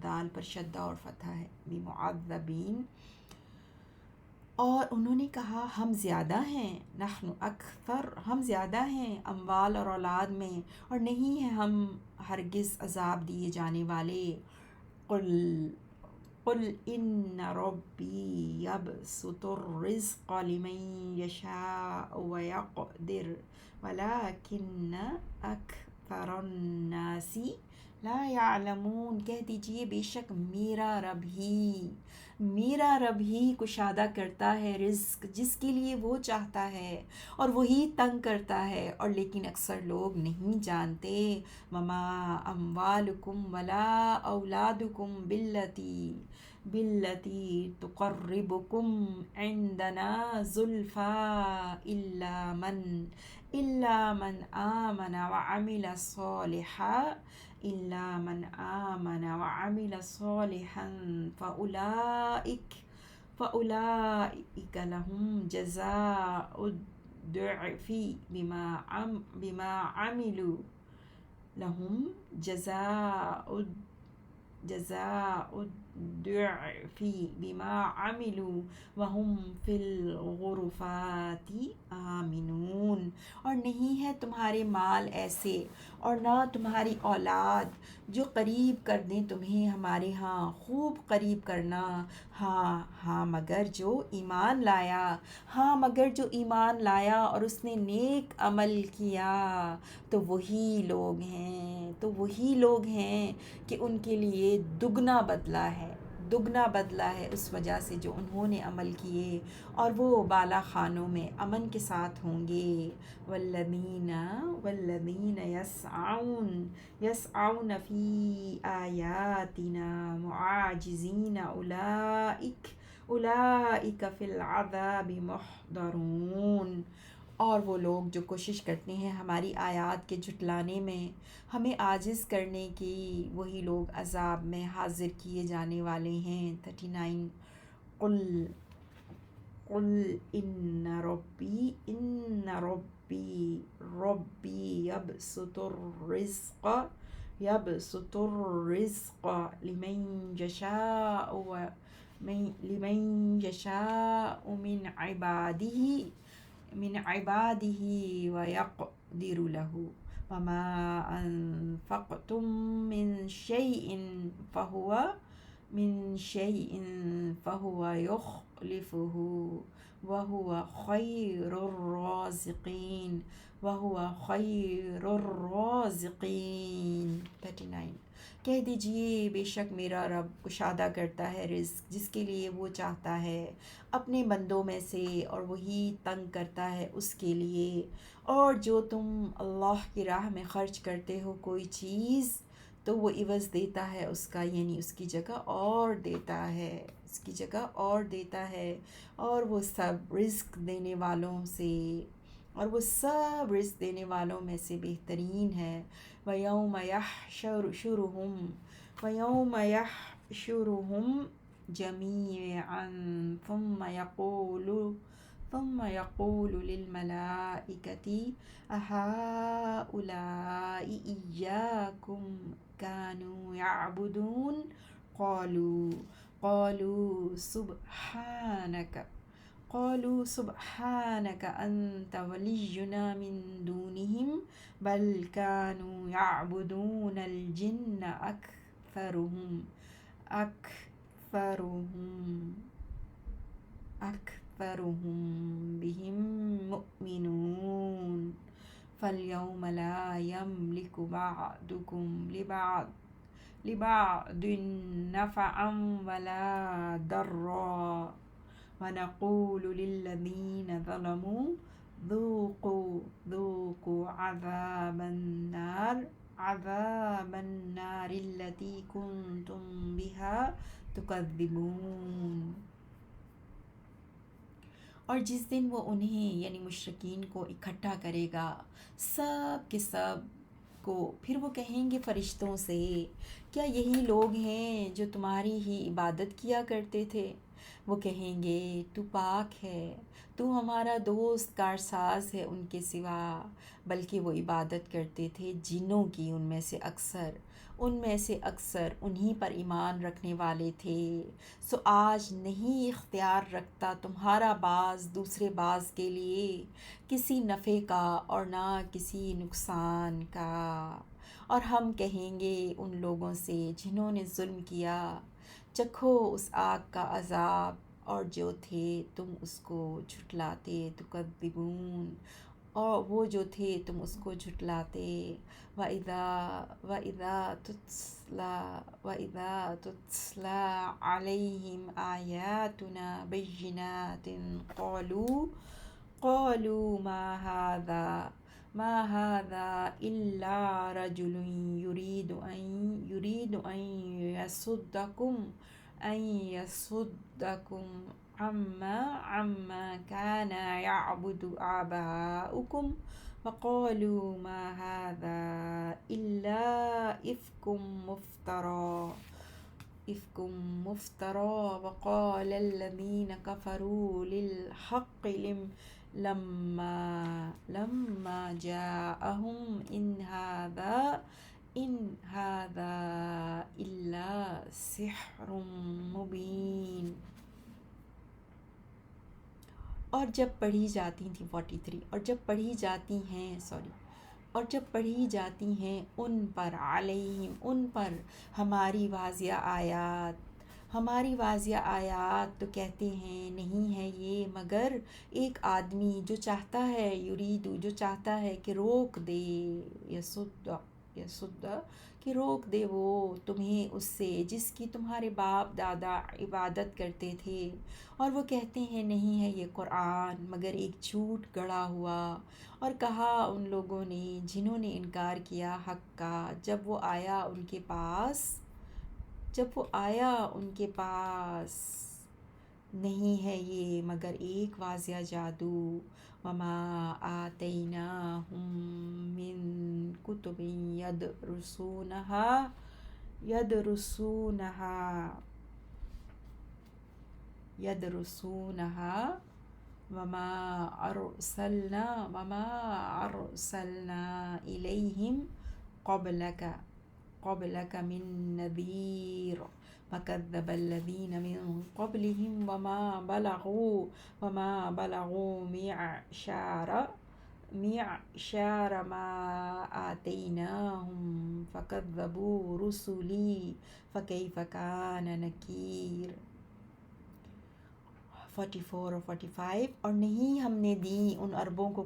دال پر شدہ اور فتحہ ہے، بمعذبین، اور انہوں نے کہا ہم زیادہ ہیں، نحن اکثر ہم زیادہ ہیں اموال اور اولاد میں، اور نہیں ہیں ہم ہرگز عذاب دیے جانے والے۔ قل ان ربی یبسط الرزق لمن یشاء ویقدر ولکن اکثر الناس لا یعلمون، کہہ دیجئے بے شک میرا رب ہی کشادہ کرتا ہے رزق جس کے لیے وہ چاہتا ہے، اور وہی تنگ کرتا ہے، اور لیکن اکثر لوگ نہیں جانتے۔ وما اموالکم ولا اولادکم بالتی تقربکم عندنا زلفی الا من آمن وعمل صالحا فأولئک لهم جزاء الضعف بما عملوا وهم فی الغرفات آمنون، اور نہیں ہے تمہارے مال ایسے اور نہ تمہاری اولاد جو قریب کر دیں تمہیں ہمارے ہاں خوب قریب کرنا، مگر جو ایمان لایا اور اس نے نیک عمل کیا تو وہی لوگ ہیں کہ ان کے لیے دگنا بدلہ ہے اس وجہ سے جو انہوں نے عمل کیے، اور وہ بالا خانوں میں امن کے ساتھ ہوں گے۔ والذین یسعون فی آیاتنا معاجزین اولئک فی العذاب محضرون، اور وہ لوگ جو کوشش کرتے ہیں ہماری آیات کے جھٹلانے میں، ہمیں عاجز کرنے کی، وہی لوگ عذاب میں حاضر کیے جانے والے ہیں۔ 39 قل ان ربی یبسط الرزق لمن یشاء من عباده ويقدر له وما انفقتم من شيء فهو يخلفه وهو خير الرازقين 39 کہہ دیجئے بے شک میرا رب کشادہ کرتا ہے رزق جس کے لیے وہ چاہتا ہے اپنے بندوں میں سے، اور وہی تنگ کرتا ہے اس کے لیے، اور جو تم اللہ کی راہ میں خرچ کرتے ہو کوئی چیز تو وہ عوض دیتا ہے اس کا، یعنی اس کی جگہ اور دیتا ہے، اس کی جگہ اور دیتا ہے، اور وہ سب رزق دینے والوں سے، اور وہ سب رزق دینے والوں میں سے بہترین ہے۔ وَيَوْمَ يَحْشُرُهُمْ وَيَوْمَ يَحْشُرُهُمْ جَمِيعًا ثُمَّ يَقُولُ لِلْمَلَائِكَةِ أَهَؤُلَاءِ إِيَّاكُمْ كَانُوا يَعْبُدُونَ قَالُوا سُبْحَانَكَ أَنْتَ وَلِيُّنَا مِنْ دُونِهِمْ بَلْ كَانُوا يَعْبُدُونَ الْجِنَّ أَكْثَرُهُمْ بِهِمْ مُؤْمِنُونَ فَالْيَوْمَ لَا يَمْلِكُ بَعْضُكُمْ لِبَعْضٍ نَفْعًا وَلَا ضَرًّا وَنَقُولُ لِلَّذِينَ ظَلَمُوا ذُوقُوا عَذَابَ النَّارِ الَّتِي كُنْتُمْ بِهَا تُكَذِّبُونَ۔ اور جس دن وہ انہیں یعنی مشرکین کو اکٹھا کرے گا، سب کے سب کو، پھر وہ کہیں گے فرشتوں سے، کیا یہی لوگ ہیں جو تمہاری ہی عبادت کیا کرتے تھے؟ وہ کہیں گے تو پاک ہے، تو ہمارا دوست کارساز ہے ان کے سوا، بلکہ وہ عبادت کرتے تھے جنوں کی، ان میں سے اکثر انہی پر ایمان رکھنے والے تھے۔ سو آج نہیں اختیار رکھتا تمہارا باز دوسرے باز کے لیے کسی نفع کا اور نہ کسی نقصان کا۔ اور ہم کہیں گے ان لوگوں سے جنہوں نے ظلم کیا، چکھو اس آگ کا عذاب، اور جو تھے تم اس کو جھٹلاتے، تکذبون، اور وہ جو تھے تم اس کو جھٹلاتے۔ وَإِذَا تُتْلَى عَلَيْهِمْ آيَاتُنَا بَيِّنَاتٍ قَالُوا مَا هَذَا إِلَّا رَجُلٌ يُرِيدُ أَن يَصُدَّكُمْ عَمَّا كَانَ يَعْبُدُ آبَاؤُكُمْ وَقَالُوا مَا هَذَا إِلَّا إِفْكٌ مُفْتَرًى وَقَالَ الَّذِينَ كَفَرُوا لِلْحَقِّ لَمَّا جَاءَهُمْ إِنْ هَذَا إِلَّا سِحْرٌ مُبِينٌ۔ اور جب پڑھی جاتی تھیں 43 اور جب پڑھی جاتی ہیں ان پر علیہم ان پر ہماری واضح آیات تو کہتے ہیں نہیں ہے یہ مگر ایک آدمی جو چاہتا ہے جو چاہتا ہے کہ روک دے کہ روک دے وہ تمہیں اس سے جس کی تمہارے باپ دادا عبادت کرتے تھے، اور وہ کہتے ہیں نہیں ہے یہ قرآن مگر ایک جھوٹ گڑھا ہوا۔ اور کہا ان لوگوں نے جنہوں نے انکار کیا حق کا، جب وہ آیا ان کے پاس نہیں ہے یہ مگر ایک واضح جادو۔ وَمَا آتَيْنَاهُم مِّن كُتُبٍ يَدْرُسُونَهَا وَمَا أَرْسَلْنَا إِلَيْهِمْ قَبْلَكَ مِن نَّذِيرٍ وَكَذَّبَ الَّذِينَ مِن قَبْلِهِمْ وَمَا بَلَغُوا مِعْشَارَ مَا آتَيْنَاهُمْ فَكَذَّبُوا رُسُلِي فَكَيْفَ كَانَ نَكِيرِ۔ 44 اور 45 اور نہیں ہم نے دی ان عربوں کو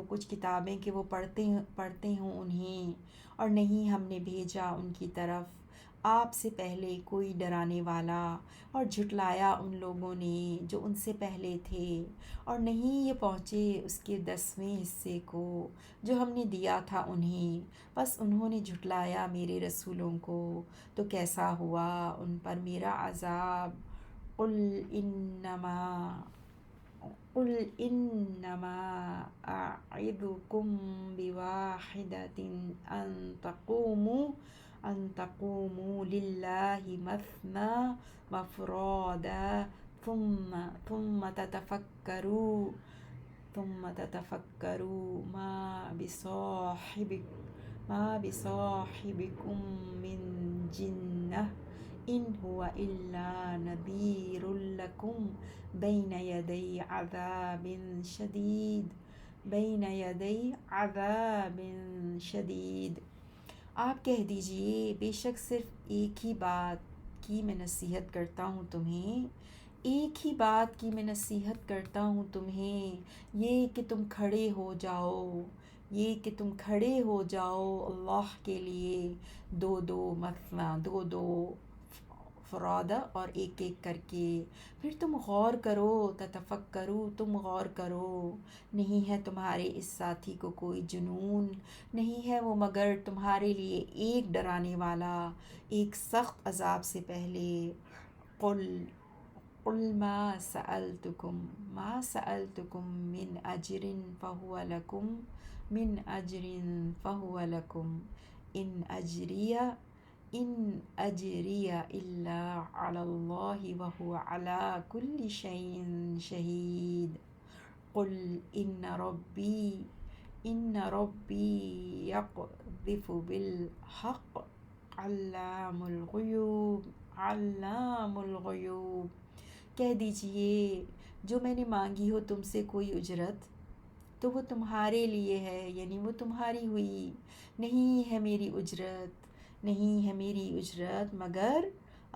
کچھ کتابیں کہ وہ پڑھتے ہوں انہیں، اور نہیں ہم نے بھیجا ان کی طرف آپ سے پہلے کوئی ڈرانے والا، اور جھٹلایا ان لوگوں نے جو ان سے پہلے تھے، اور نہیں یہ پہنچے اس کے 10ویں حصے کو جو ہم نے دیا تھا انہیں، بس انہوں نے جھٹلایا میرے رسولوں کو، تو کیسا ہوا ان پر میرا عذاب۔ قل انما قل انما اعظکم بواحدۃ ان تقوموا للہ مثنی وفرادا ثم تتفکروا ما بصاحبکم من جنہ ان هو الا نذیر لکم بین یدی عذاب شدید۔ آپ کہہ دیجئے بے شک صرف ایک ہی بات کی میں نصیحت کرتا ہوں تمہیں، ایک ہی بات کی میں نصیحت کرتا ہوں تمہیں، یہ کہ تم کھڑے ہو جاؤ، یہ کہ تم کھڑے ہو جاؤ اللہ کے لیے، دو دو مثنا، دو دو فرادہ اور ایک ایک کر کے، پھر تم غور کرو، تتفکرو، تم غور کرو، نہیں ہے تمہارے اس ساتھی کو کوئی جنون، نہیں ہے وہ مگر تمہارے لیے ایک ڈرانے والا ایک سخت عذاب سے پہلے۔ قل قل ما سألتکم من اجر فہو لکم ان اجریہ الا علی اللہ وہو علی کل شیء شہید۔ قل ان ربی یقذف بالحق علام الغیوب۔ کہہ دیجئے جو میں نے مانگی ہو تم سے کوئی اجرت تو وہ تمہارے لیے ہے، یعنی وہ تمہاری ہوئی، نہیں ہے میری اجرت، نہیں ہے میری اجرت مگر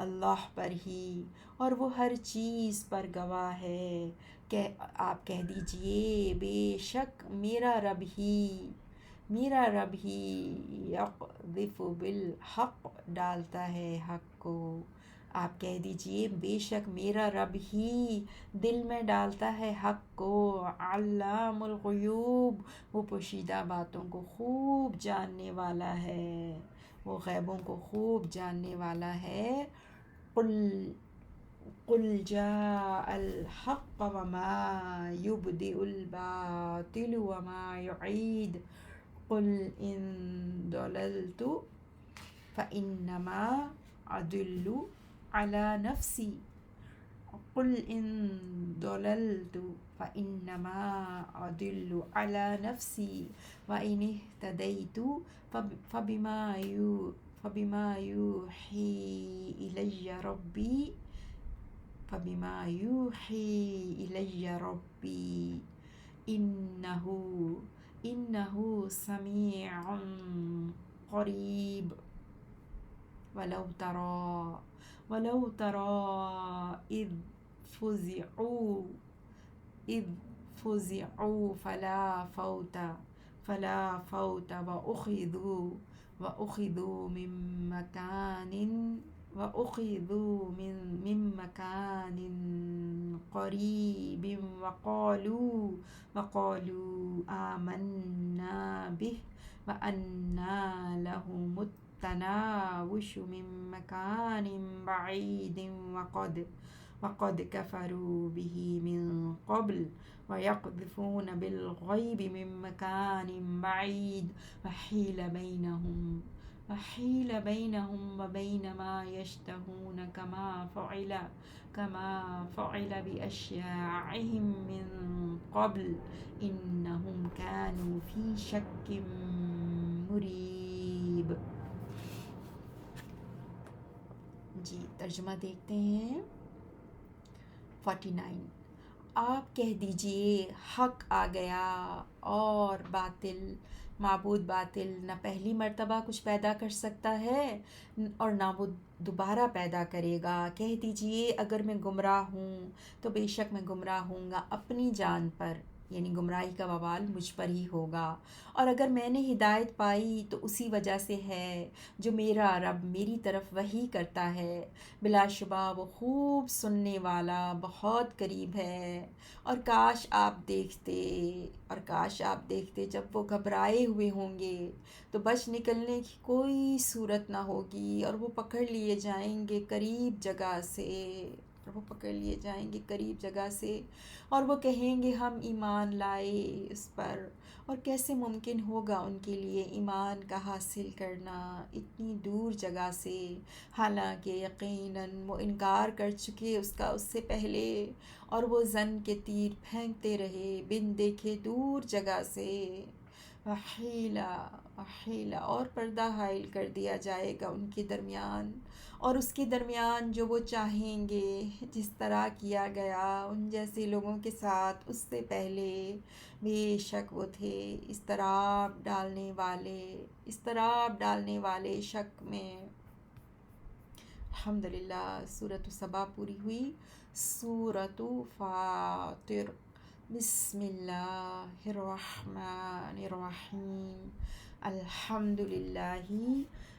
اللہ پر ہی، اور وہ ہر چیز پر گواہ ہے۔ کہ آپ کہہ دیجئے بے شک میرا رب ہی یقذف بالحق ڈالتا ہے حق کو۔ آپ کہہ دیجئے بے شک میرا رب ہی دل میں ڈالتا ہے حق کو، علام الغیوب، وہ پوشیدہ باتوں کو خوب جاننے والا ہے، وہ غیبوں کو خوب جاننے والا ہے۔ قل جاء الحق وما یبدئ الباطل وما یعید۔ قل ان ضللت فانما اضل علی نفسی قل ان ضللت فانما اضل علی نفسی وان اہتدیت فبما یوحی الی ربی انہ سمیع قریب۔ ولو تری اذ فزعوا فلا فوت وأخذوا من مكان قريب وقالوا آمنا به وأنى لهم التناوش من مكان بعيد وقد كفروا به من قبل ويقذفون بالغيب من مكان بعيد وحيل بينهم وبين ما يشتهون كما فعل بأشياعهم من قبل إنهم كانوا في شك مریب۔ جی ترجمہ دیکھتے ہیں۔ 49 آپ کہہ دیجئے حق آ گیا اور معبود باطل نہ پہلی مرتبہ کچھ پیدا کر سکتا ہے اور نہ وہ دوبارہ پیدا کرے گا۔ کہہ دیجئے اگر میں گمراہ ہوں تو بے شک میں گمراہ ہوں گا اپنی جان پر، یعنی گمراہی کا وبال مجھ پر ہی ہوگا، اور اگر میں نے ہدایت پائی تو اسی وجہ سے ہے جو میرا رب میری طرف وحی کرتا ہے، بلا شبہ وہ خوب سننے والا بہت قریب ہے۔ اور کاش آپ دیکھتے جب وہ گھبرائے ہوئے ہوں گے تو بچ نکلنے کی کوئی صورت نہ ہوگی، اور وہ پکڑ لیے جائیں گے قریب جگہ سے، اور وہ کہیں گے ہم ایمان لائے اس پر، اور کیسے ممکن ہوگا ان کے لیے ایمان کا حاصل کرنا اتنی دور جگہ سے، حالانکہ یقیناً وہ انکار کر چکے اس سے پہلے، اور وہ ظن کے تیر پھینکتے رہے بن دیکھے دور جگہ سے۔ وحیلا اور پردہ حائل کر دیا جائے گا ان کے درمیان اور اس کے درمیان جو وہ چاہیں گے، جس طرح کیا گیا ان جیسے لوگوں کے ساتھ اس سے پہلے، بے شک وہ تھے اضطراب ڈالنے والے شک میں۔ الحمدللہ، سورۃ سبا پوری ہوئی۔ سورۃ فاطر۔ بسم اللہ الرحمن الرحیم۔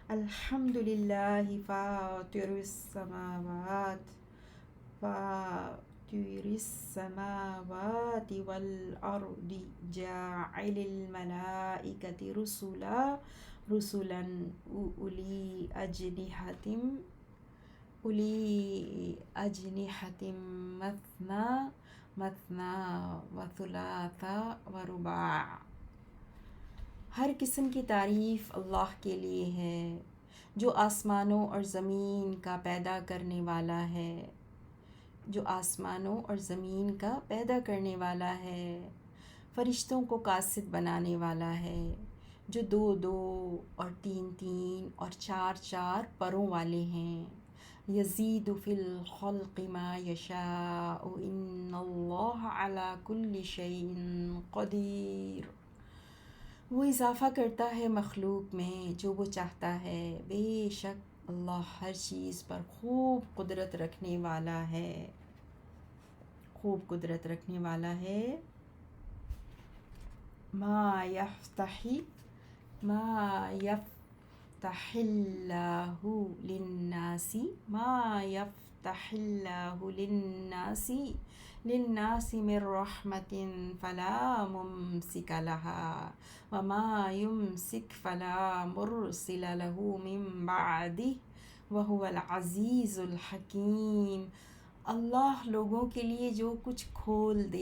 الحمدللہ فاطر السماوات والارض جاعل الملائکۃ رسلا اولی اجنحۃ مثنی وثلاث ورباع۔ ہر قسم کی تعریف اللہ کے لیے ہے جو آسمانوں اور زمین کا پیدا کرنے والا ہے، فرشتوں کو قاصد بنانے والا ہے، جو 2 اور 3 اور 4 پروں والے ہیں۔ یزید فی الخلق ما یشاء ان اللہ علی کل شیء قدیر۔ وہ اضافہ کرتا ہے مخلوق میں جو وہ چاہتا ہے، بے شک اللہ ہر چیز پر خوب قدرت رکھنے والا ہے۔ ما یفتح اللہ للناس من رحمت فلا ممسک لها وما یمسک فلا مرسل له من بعدہ وہو العزیز الحکیم۔ اللہ لوگوں کے لیے جو کچھ کھول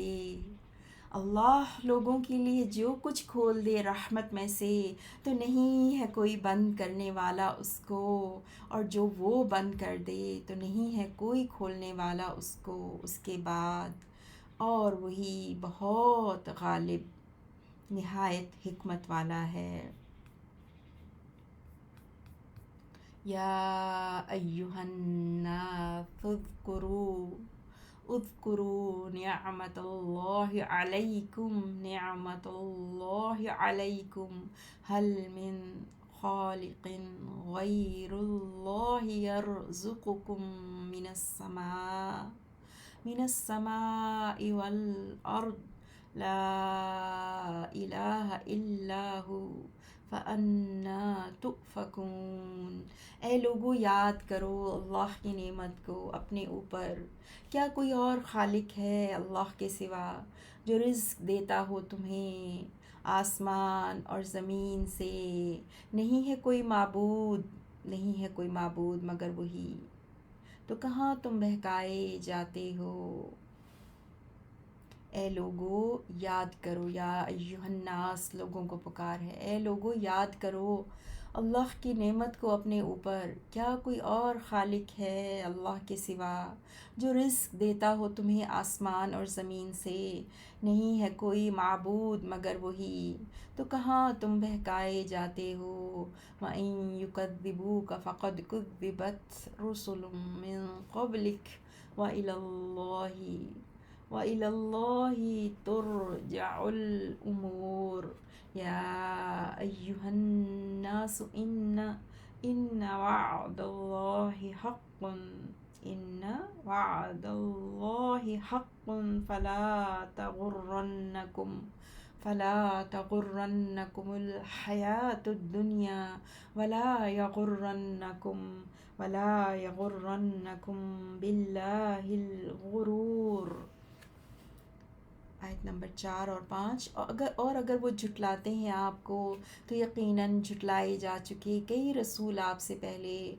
دے رحمت میں سے تو نہیں ہے کوئی بند کرنے والا اس کو، اور جو وہ بند کر دے تو نہیں ہے کوئی کھولنے والا اس کو اس کے بعد، اور وہی بہت غالب نہایت حکمت والا ہے۔ یا ایہا الناس اذکروا نعمت اللہ علیکم هل من خالق غیر اللہ یرزقکم من السماء والارض لا الہ الا ہو فَأَنَّىٰ تُؤْفَكُونَ۔ اے لوگو، یاد کرو اللہ کی نعمت کو اپنے اوپر، کیا کوئی اور خالق ہے اللہ کے سوا جو رزق دیتا ہو تمہیں آسمان اور زمین سے؟ نہیں ہے کوئی معبود مگر وہی، تو کہاں تم بہکائے جاتے ہو؟ اے لوگو یاد کرو، یا ایہا الناس لوگوں کو پکار ہے، اے لوگو یاد کرو اللہ کی نعمت کو اپنے اوپر، کیا کوئی اور خالق ہے اللہ کے سوا جو رزق دیتا ہو تمہیں آسمان اور زمین سے؟ نہیں ہے کوئی معبود مگر وہی، تو کہاں تم بہکائے جاتے ہو؟ وَإِن يُكَذِّبُوكَ فَقَدْ كُذِّبَتْ رُسُلٌ مِّن قَبْلِكَ وَإِلَى اللَّهِ تُرْجَعُ الْأُمُورُ۔ یا ایہا الناس ان وعد اللہ حق إن وعد الله حق فلا تغرنكم الحياة الدنيا ولا يغرنكم بالله الغرور. آیت نمبر 4 اور 5. اگر وہ جھٹلاتے ہیں آپ کو تو یقیناً جھٹلائے جا چکے کئی رسول آپ سے پہلے،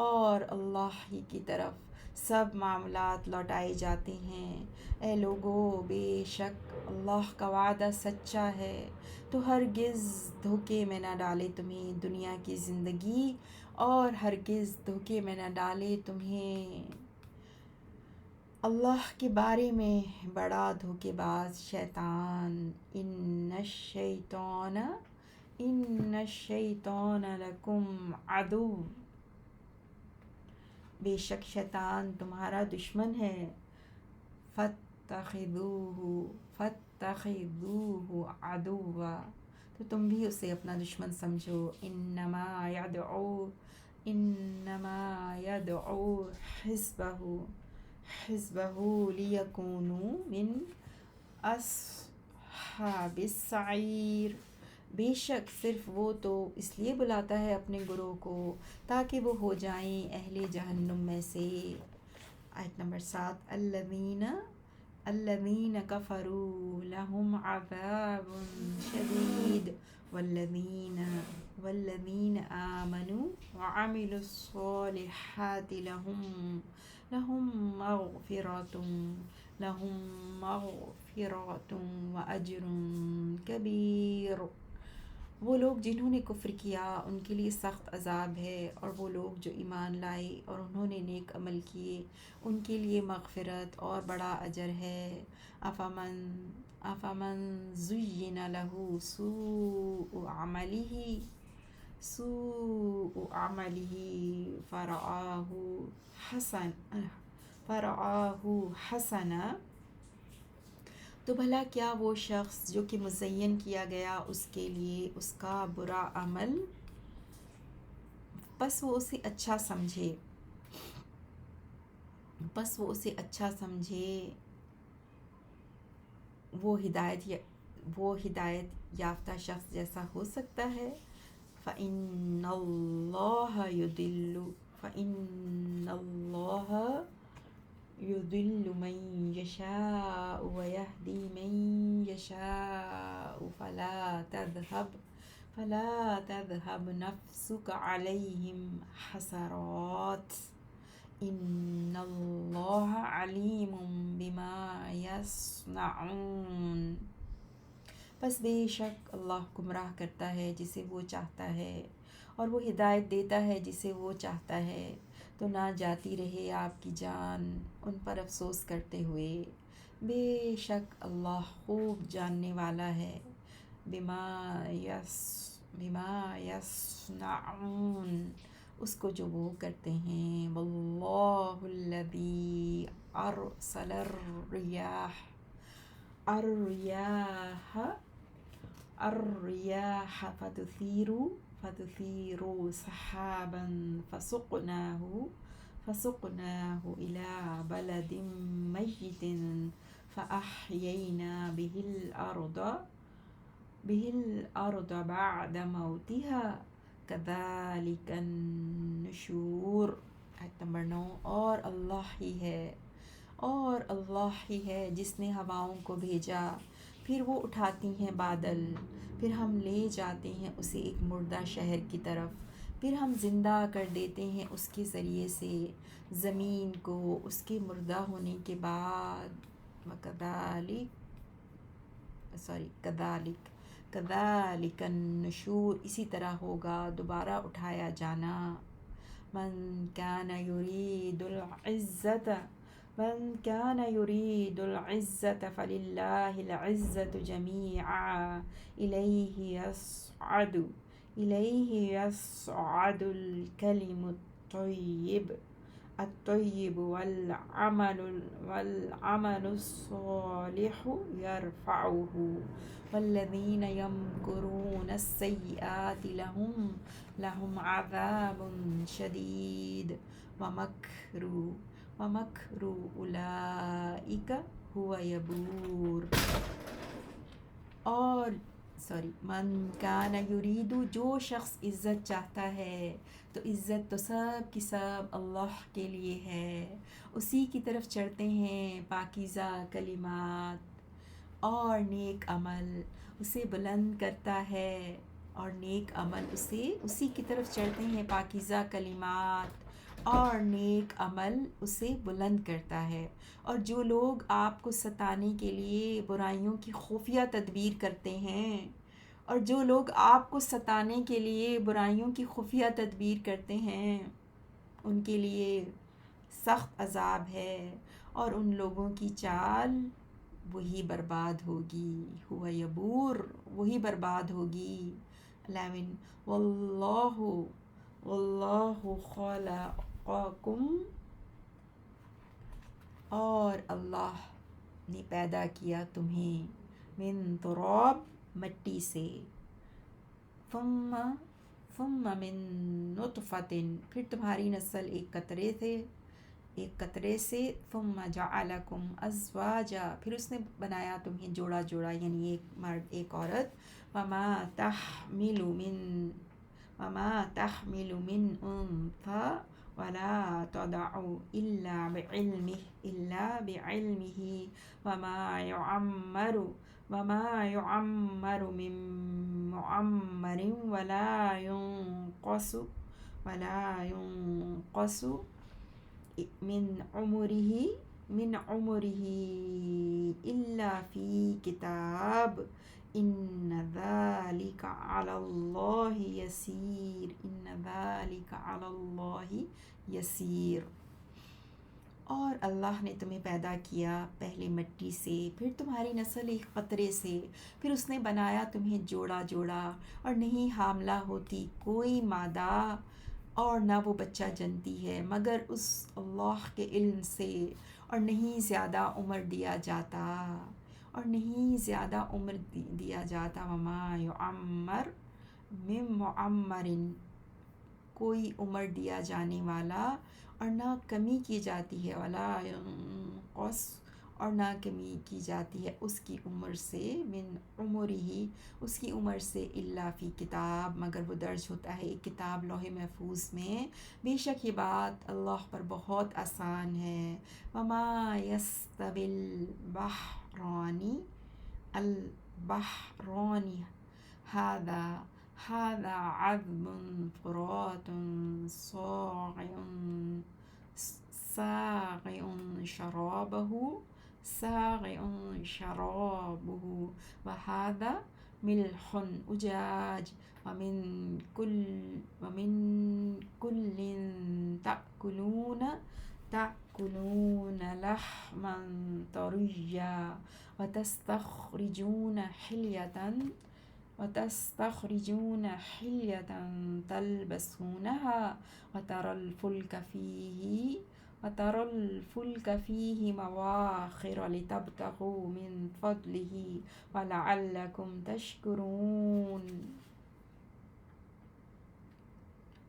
اور اللہ ہی کی طرف سب معاملات لوٹائے جاتے ہیں. اے لوگو، بے شک اللہ کا وعدہ سچا ہے، تو ہرگز دھوکے میں نہ ڈالے تمہیں دنیا کی زندگی، اور ہرگز دھوکے میں نہ ڈالے تمہیں اللہ کے بارے میں بڑا دھوکے باز شیطان. ان الشیطان لکم عدو، بے شک شیطان تمہارا دشمن ہے. فاتخذوہ عدوا، تو تم بھی اسے اپنا دشمن سمجھو. انما یدعو حزبہ لیکونوا من اصحاب السعیر، بے شک صرف وہ تو اس لیے بلاتا ہے اپنے گروہ کو تاکہ وہ ہو جائیں اہل جہنم میں سے. آیت نمبر 7. الذین کفروا لہم عذاب شدید والذین آمنوا وعملوا الصالحات لہم مغفرۃ واجر کبیر. وہ لوگ جنہوں نے کفر کیا ان کے لیے سخت عذاب ہے، اور وہ لوگ جو ایمان لائے اور انہوں نے نیک عمل کیے ان کے لیے مغفرت اور بڑا اجر ہے. افمن زین لہ سوء عملہ فرآہ حسنا، تو بھلا کیا وہ شخص جو کہ مزین کیا گیا اس کے لیے اس کا برا عمل، پس وہ اسے اچھا سمجھے، وہ ہدایت یافتہ شخص جیسا ہو سکتا ہے. فَإِنَّ اللَّهَ يُضِلُّ مَن يَشَاءُ وَيَهْدِي مَن يَشَاءُ فَلَا تَذْهَبْ نَفْسُكَ عَلَيْهِمْ حَسَرَاتٍ إِنَّ اللَّهَ عَلِيمٌ بِمَا يَصْنَعُونَ. پس بے شک اللہ گمراہ کرتا ہے جسے وہ چاہتا ہے، اور وہ ہدایت دیتا ہے جسے وہ چاہتا ہے. تو نہ جاتی رہے آپ کی جان ان پر افسوس کرتے ہوئے، بے شک اللہ خوب جاننے والا ہے بما یصنعون، اس کو جو وہ کرتے ہیں. واللہ الذی ارسل الرياح فتثير سحابا فسقناه إلى بلد ميت فأحيينا به الأرض بعد موتها كذلك النشور. آیت نمبر 9. اور اللہ ہی ہے جس نے ہواؤں کو بھیجا، پھر وہ اٹھاتی ہیں بادل، پھر ہم لے جاتے ہیں اسے ایک مردہ شہر کی طرف، پھر ہم زندہ کر دیتے ہیں اس کے ذریعے سے زمین کو اس کے مردہ ہونے کے بعد. کذالک النشور، اسی طرح ہوگا دوبارہ اٹھایا جانا. من كان يريد العزة فلله العزة جميعا إليه يصعد الكلم الطيب والعمل الصالح يرفعه والذين يمكرون السيئات لهم عذاب شديد ومکر اولئک هو یبور۔ اور من کان یرید، جو شخص عزت چاہتا ہے تو عزت تو سب کی سب اللہ کے لیے ہے، اسی کی طرف چڑھتے ہیں پاکیزہ کلمات اور نیک عمل اسے بلند کرتا ہے، اور نیک عمل اسی کی طرف چڑھتے ہیں پاکیزہ کلمات اور نیک عمل اسے بلند کرتا ہے۔ اور جو لوگ آپ کو ستانے کے لیے برائیوں کی خفیہ تدبیر کرتے ہیں، اور جو لوگ آپ کو ستانے کے لیے برائیوں کی خفیہ تدبیر کرتے ہیں، ان کے لیے سخت عذاب ہے، اور ان لوگوں کی چال وہی برباد ہوگی، ہوا یبور، وہی برباد ہوگی۔ 11 واللہ خلقکم، اور اللہ نے پیدا کیا تمہیں من تراب، مٹی سے، ثم من نطفۃ، پھر تمہاری نسل ایک قطرے سے، ثم جعلکم ازواجا، پھر اس نے بنایا تمہیں جوڑا جوڑا، یعنی ایک مرد ایک عورت، وما تحمل من انثى ولا تضع الا بعلمه وما يعمر من معمر ولا ينقص من عمره إلا في كتاب إن ذلك على الله يسير۔ اور اللہ نے تمہیں پیدا کیا پہلے مٹی سے، پھر تمہاری نسل ایک قطرے سے، پھر اس نے بنایا تمہیں جوڑا جوڑا، اور نہیں حاملہ ہوتی کوئی مادہ اور نہ وہ بچہ جنتی ہے مگر اس اللہ کے علم سے، اور نہیں زیادہ عمر دیا جاتا، وما یعمر من معمر، کوئی عمر دیا جانے والا، اور نہ کمی کی جاتی ہے، ولا ينقص، اور نہ کمی کی جاتی ہے اس کی عمر سے، من عمرہ، اس کی عمر سے، الا فی کتاب، مگر وہ درج ہوتا ہے ایک کتاب لوح محفوظ میں، بے شک یہ بات اللہ پر بہت آسان ہے۔ وما یستوی البحران هذا عذب فرات ساغع شرابه وهذا ملح أجاج ومن كل تأكلون لحما طريا وتستخرجون حلية تلبسونها وترى الفلك فيه مواخر لتبتغوا من فضله ولعلكم تشكرون۔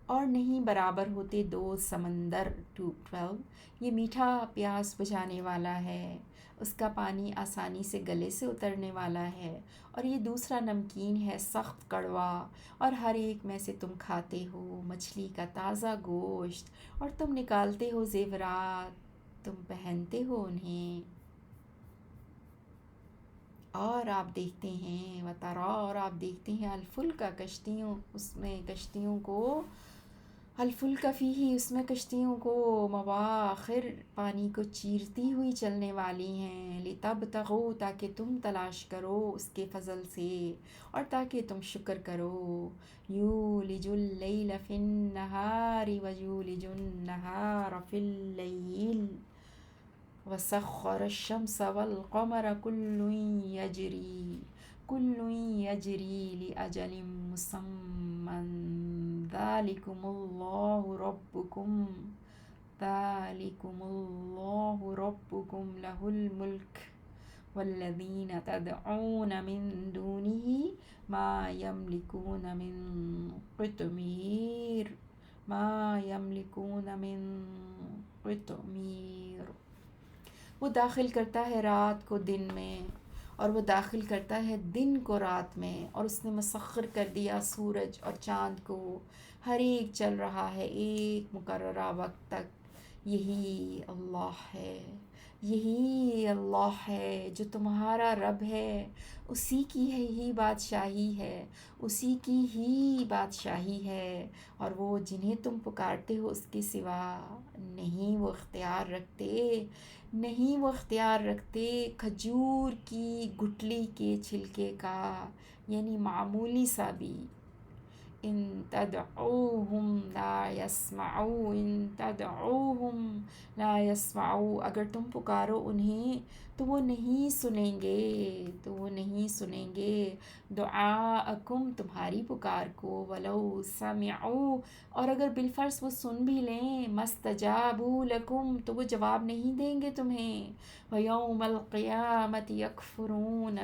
اور نہیں برابر ہوتے دو سمندر، 12، یہ میٹھا پیاس بجھانے والا ہے، اس کا پانی آسانی سے گلے سے اترنے والا ہے، اور یہ دوسرا نمکین ہے سخت کڑوا، اور ہر ایک میں سے تم کھاتے ہو مچھلی کا تازہ گوشت، اور تم نکالتے ہو زیورات، تم پہنتے ہو انہیں، اور آپ دیکھتے ہیں اور آپ دیکھتے ہیں الفلک، کشتیوں، اس میں کشتیوں کو، الفلک فیہ، اس میں کشتیوں کو، مواخر، پانی کو چیرتی ہوئی چلنے والی ہیں، لتبتغوا، تاکہ تم تلاش کرو اس کے فضل سے، اور تاکہ تم شکر کرو، یولج اللیل فی النہار ویولج النہار فی اللیل وسخر الشمس والقمر كل يجري لأجل مسمى ذلكم الله ربكم له الملك والذين تدعون من دونه ما يملكون من قطمير وہ داخل کرتا ہے رات کو دن میں، اور وہ داخل کرتا ہے دن کو رات میں، اور اس نے مسخر کر دیا سورج اور چاند کو، ہر ایک چل رہا ہے ایک مقررہ وقت تک۔ یہی اللہ ہے، یہی اللہ ہے جو تمہارا رب ہے، اسی کی ہے ہی بادشاہی ہے، اسی کی ہی بادشاہی ہے، اور وہ جنہیں تم پکارتے ہو اس کے سوا نہیں وہ اختیار رکھتے، نہیں وہ اختیار رکھتے کھجور کی گٹھلی کے چھلکے کا، یعنی معمولی سا بھی۔ ان تدعوہم لا یسمعوا، ان تدعوہم لا یسمعوا، اگر تم پکارو انہیں تو وہ نہیں سنیں گے، تو وہ نہیں سنیں گے دعاءکم، تمہاری پکار کو، ولو سمعوا، اور اگر بالفرض وہ سن بھی لیں، مستجابوا لکم، تو وہ جواب نہیں دیں گے تمہیں، ویوم القیامت یکفرون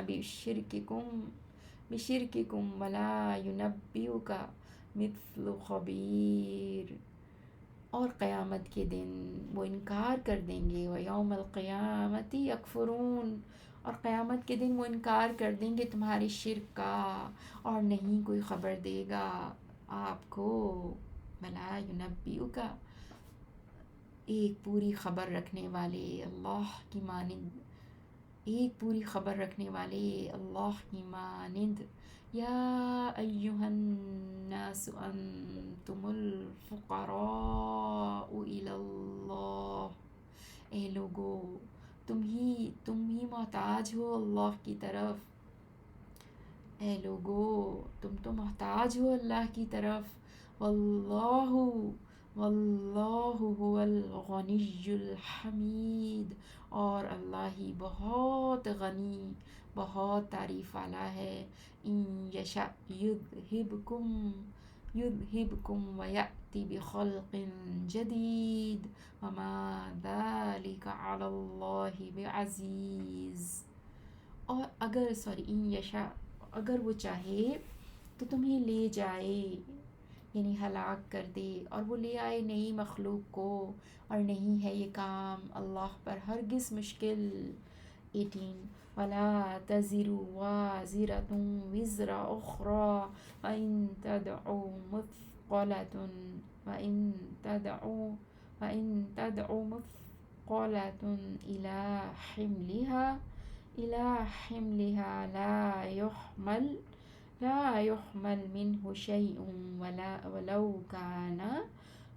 بشرککم ولا ینبئک مثل خبیر، اور قیامت کے دن وہ انکار کر دیں گے، ویوم القیامت یکفرون، اور قیامت کے دن وہ انکار کر دیں گے تمہاری شرک کا، اور نہیں کوئی خبر دے گا آپ کو، ولا ینبئک، ایک پوری خبر رکھنے والے اللہ کی مانند، ایک پوری خبر رکھنے والے اللہ کی مانند، یا ایہا الناس انتم الفقراء الی اللہ، اے لوگو تم ہی محتاج ہو اللہ کی طرف، اے لوگو تم تو محتاج ہو اللہ کی طرف، واللہ واللہ هو الغنی الحمید، اور اللہ ہی بہت غنی، بہت تعریف والا ہے، ان یشاء یذہبکم ویأتی بخلق جدید وما ذلک علی اللہ بعزیز، اور ان یشاء، اگر وہ چاہے تو تمہیں لے جائے، یعنی ہلاک کر دے، اور وہ لے آئے نئی مخلوق کو، اور نہیں ہے یہ کام اللہ پر ہرگز مشکل۔ 18 وَلَا تَزِرُ وَازِرَةٌ وِزْرَ أُخْرَى وَإِن تَدْعُ مُثْقَلَةٌ إِلَى حِمْلِهَا لا يحمل منه شيء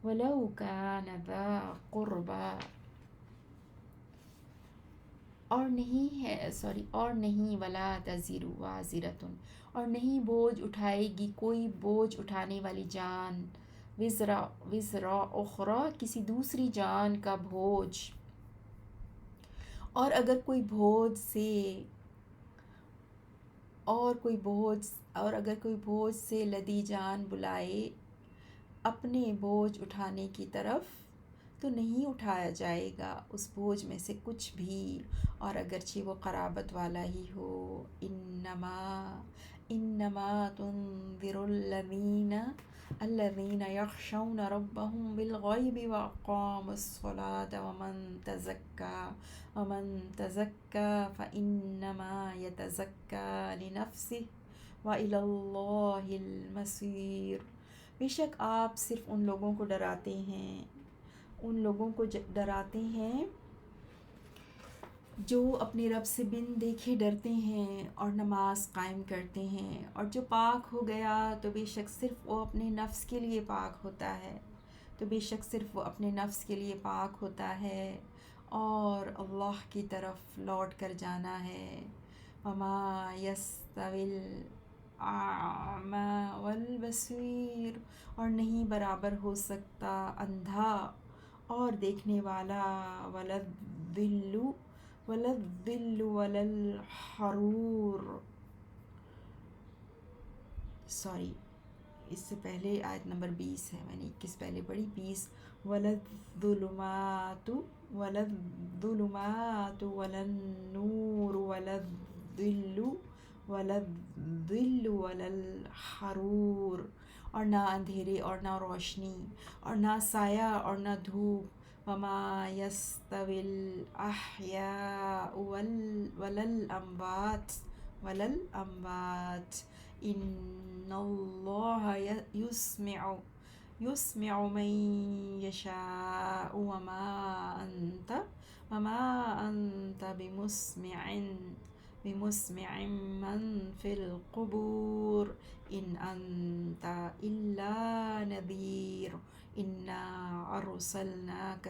ولو كان ذا قربى، اور نہیں ولا تزر وازرۃ، اور نہیں بوجھ اٹھائے گی کوئی بوجھ اٹھانے والی جان، وزرا اخرى، کسی دوسری جان کا بوجھ، اور اگر کوئی بوجھ سے لدی جان بلائے اپنے بوجھ اٹھانے کی طرف، تو نہیں اٹھایا جائے گا اس بوجھ میں سے کچھ بھی، اور اگرچہ وہ قرابت والا ہی ہو۔ انما تنذر الذین یخشون ربهم بالغیب واقاموا الصلاة ومن تزکى فانما یتزکى لنفسه وإلی اللہ المصیر، بے شک آپ صرف ان لوگوں کو ڈراتے ہیں جو اپنے رب سے بن دیکھے ڈرتے ہیں اور نماز قائم کرتے ہیں، اور جو پاک ہو گیا تو بے شک صرف وہ اپنے نفس کے لیے پاک ہوتا ہے، اور اللہ کی طرف لوٹ کر جانا ہے۔ وما یستوی الاعمی والبصیر، اور نہیں برابر ہو سکتا اندھا اور دیکھنے والا، وَلَلظِّلُّ وَلَلْحَرُورُ، اس سے پہلے آیت نمبر 20 ہے، میں نے 21 پہلے پڑھی، 20 وَلَلظُّلُمَاتُ وَلَلنُّورُ وَلَلظِّلُّ وَلَلْحَرُورُ، اور نہ اندھیرے اور نہ روشنی، اور نہ سایہ اور نہ دھوپ، وما يستوي الأحياء ولا الأموات إن الله يسمع من يشاء وما أنت بمسمع من في القبور إن أنت إلا نذير إنا أرسلناك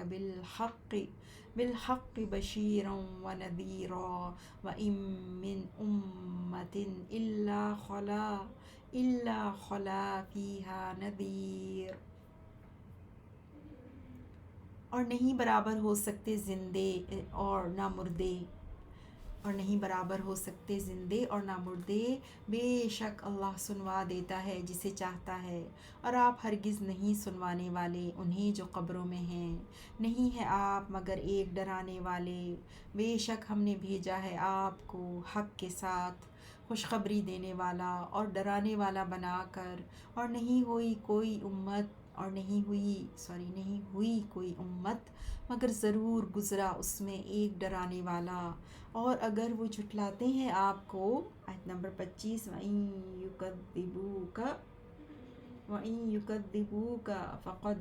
بالحق بشيرا ونذيرا وإن من أمة إلا خلا فيها نذير. اور نہیں برابر ہو سکتے زندے اور نہ مردے، اور نہیں برابر ہو سکتے زندے اور نہ مردے، بے شک اللہ سنوا دیتا ہے جسے چاہتا ہے، اور آپ ہرگز نہیں سنوانے والے انہیں جو قبروں میں ہیں، نہیں ہے آپ مگر ایک ڈرانے والے، بے شک ہم نے بھیجا ہے آپ کو حق کے ساتھ خوشخبری دینے والا اور ڈرانے والا بنا کر، اور نہیں ہوئی کوئی امت مگر ضرور گزرا اس میں ایک ڈرانے والا، اور اگر وہ جھٹلاتے ہیں آپ کو، آیت نمبر 25، وَإِن يُكَذِّبُوكَ فَقَدْ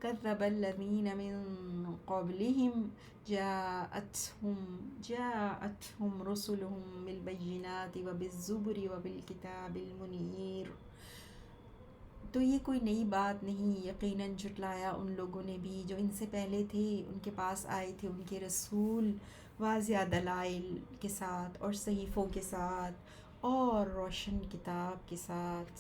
كَذَّبَ الَّذِينَ مِن قَبْلِهِمْ جاءتهم رسلهم بالبينات وبالزبر وبالكتاب المنير. تو یہ کوئی نئی بات نہیں، یقیناً جھٹلایا ان لوگوں نے بھی جو ان سے پہلے تھے، ان کے پاس آئے تھے ان کے رسول واضح دلائل کے ساتھ اور صحیفوں کے ساتھ اور روشن کتاب کے ساتھ.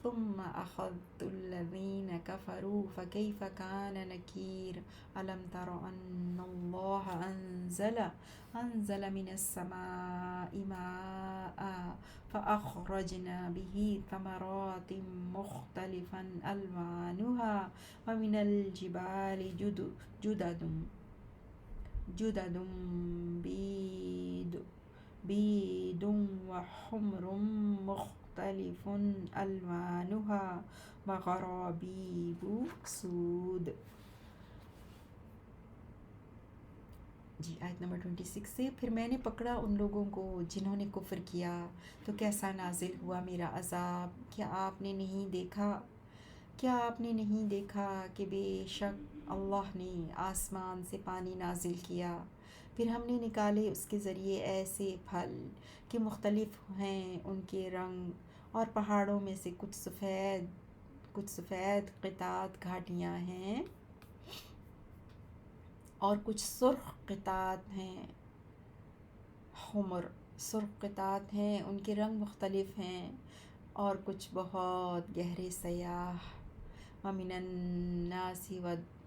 ثم أخذت الذين كفروا فكيف كان نكير. ألم تر أن الله أنزل من السماء ماء فأخرجنا به ثمرات مختلفا ألوانها ومن الجبال جدد بيض وحمر مختلف ألوانها وغرابيب سود. جی آیت نمبر 26 سے، پھر میں نے پکڑا ان لوگوں کو جنہوں نے کفر کیا تو کیسا نازل ہوا میرا عذاب. کیا آپ نے نہیں دیکھا کہ بے شک اللہ نے آسمان سے پانی نازل کیا، پھر ہم نے نکالے اس کے ذریعے ایسے پھل کہ مختلف ہیں ان کے رنگ، اور پہاڑوں میں سے کچھ سفید قطعات گھاٹیاں ہیں اور کچھ سرخ قطعات ہیں، حمر سرخ قطعات ہیں، ان کے رنگ مختلف ہیں، اور کچھ بہت گہرے سیاہ. وَمِنَ النَّاسِ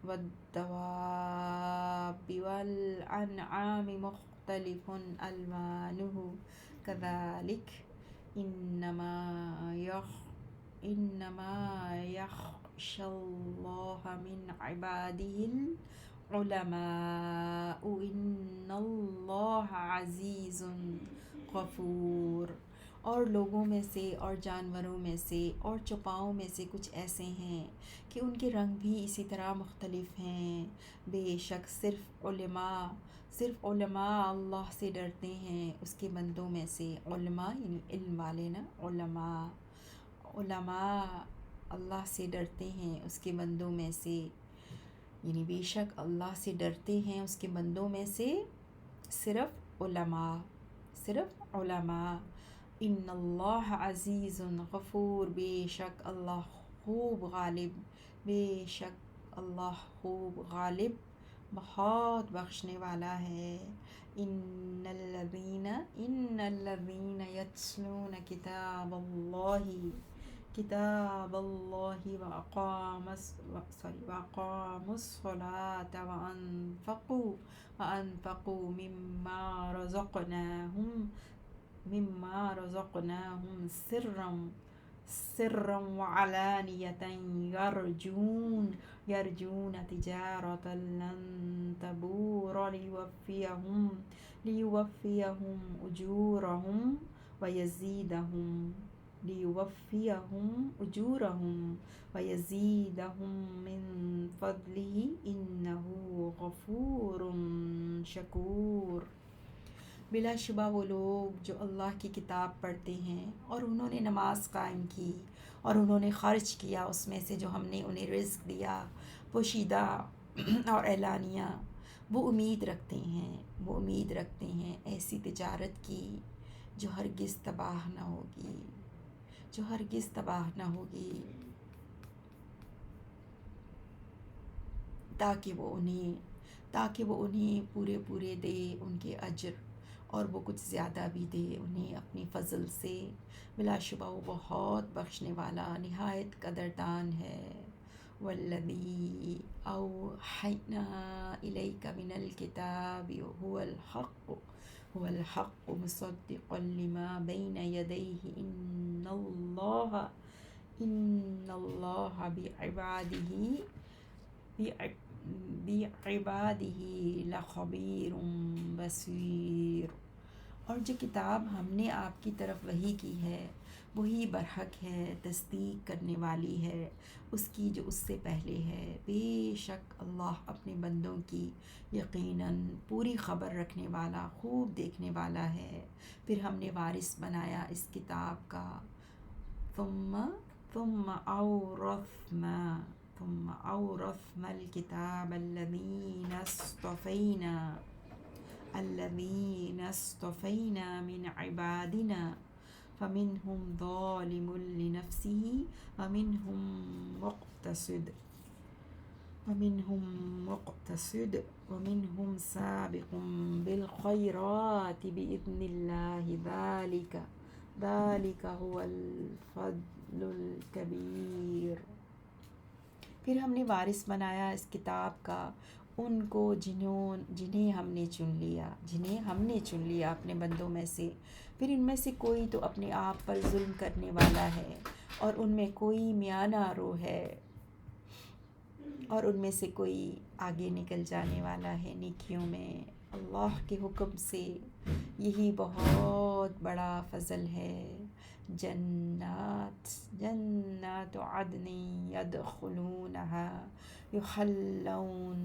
وَالدَّوَابِّ وَالْأَنْعَامِ مُخْتَلِفٌ أَلْوَانُهُ كَذَلِكَ إِنَّمَا يَخْشَى اللَّهَ مِنْ عِبَادِهِ الْعُلَمَاءُ إِنَّ اللَّهَ عَزِيزٌ غَفُورٌ. اور لوگوں میں سے اور جانوروں میں سے اور چوپاؤں میں سے کچھ ایسے ہیں کہ ان کے رنگ بھی اسی طرح مختلف ہیں، بے شک صرف علماء اللہ سے ڈرتے ہیں اس کے بندوں میں سے. علماء یعنی علم والے نا، علماء اللہ سے ڈرتے ہیں اس کے بندوں میں سے، یعنی بے شک اللہ سے ڈرتے ہیں اس کے بندوں میں سے صرف علماء. ان اللہ عزیز غفور، بے شک اللہ خوب غالب بہت بخشنے والا ہے. ان الذین یتلون کتاب اللہ وَأَقَامُوا الصَّلَاةَ وَأَنفَقُوا مما رزقناهم سرا وعلانية يرجون تجارة لن تبور ليوفيهم أجورهم ويزيدهم ليوفيهم أجورهم ويزيدهم من فضله إنه غفور شکور۔ بلا شبہ وہ لوگ جو اللہ کی کتاب پڑھتے ہیں اور انہوں نے نماز قائم کی اور انہوں نے خرچ کیا اس میں سے جو ہم نے انہیں رزق دیا، پوشیدہ اور اعلانیہ، وہ امید رکھتے ہیں ایسی تجارت کی جو ہرگز تباہ نہ ہوگی، تاکہ وہ انہیں پورے دے ان کے اجر، اور وہ کچھ زیادہ بھی دے انہیں اپنی فضل سے۔ بلا شبہ وہ بہت بخشنے والا نہایت قدردان ہے۔ والذی اوحینا الیک من الکتاب هو الحق مصدقا لما بین یدیہ ان اللہ بعبادہ لخبیر بصیر۔ اور جو کتاب ہم نے آپ کی طرف وحی کی ہے وہی برحق ہے، تصدیق کرنے والی ہے اس کی جو اس سے پہلے ہے۔ بے شک اللہ اپنے بندوں کی یقیناً پوری خبر رکھنے والا، خوب دیکھنے والا ہے۔ پھر ہم نے وارث بنایا اس کتاب کا، ثم أورثنا الكتاب الذين اصطفينا من عبادنا فمنهم ظالم لنفسه ومنهم مقتصد ومنهم سابق بالخيرات بإذن الله ذلك هو الفضل الكبير۔ پھر ہم نے وارث بنایا اس کتاب کا ان کو جنہیں ہم نے چن لیا اپنے بندوں میں سے۔ پھر ان میں سے کوئی تو اپنے آپ پر ظلم کرنے والا ہے اور ان میں کوئی میانہ رو ہے، اور ان میں سے کوئی آگے نکل جانے والا ہے نیکیوں میں اللہ کے حکم سے۔ یہی بہت بڑا فضل ہے۔ جنات عدن يدخلونها يحلون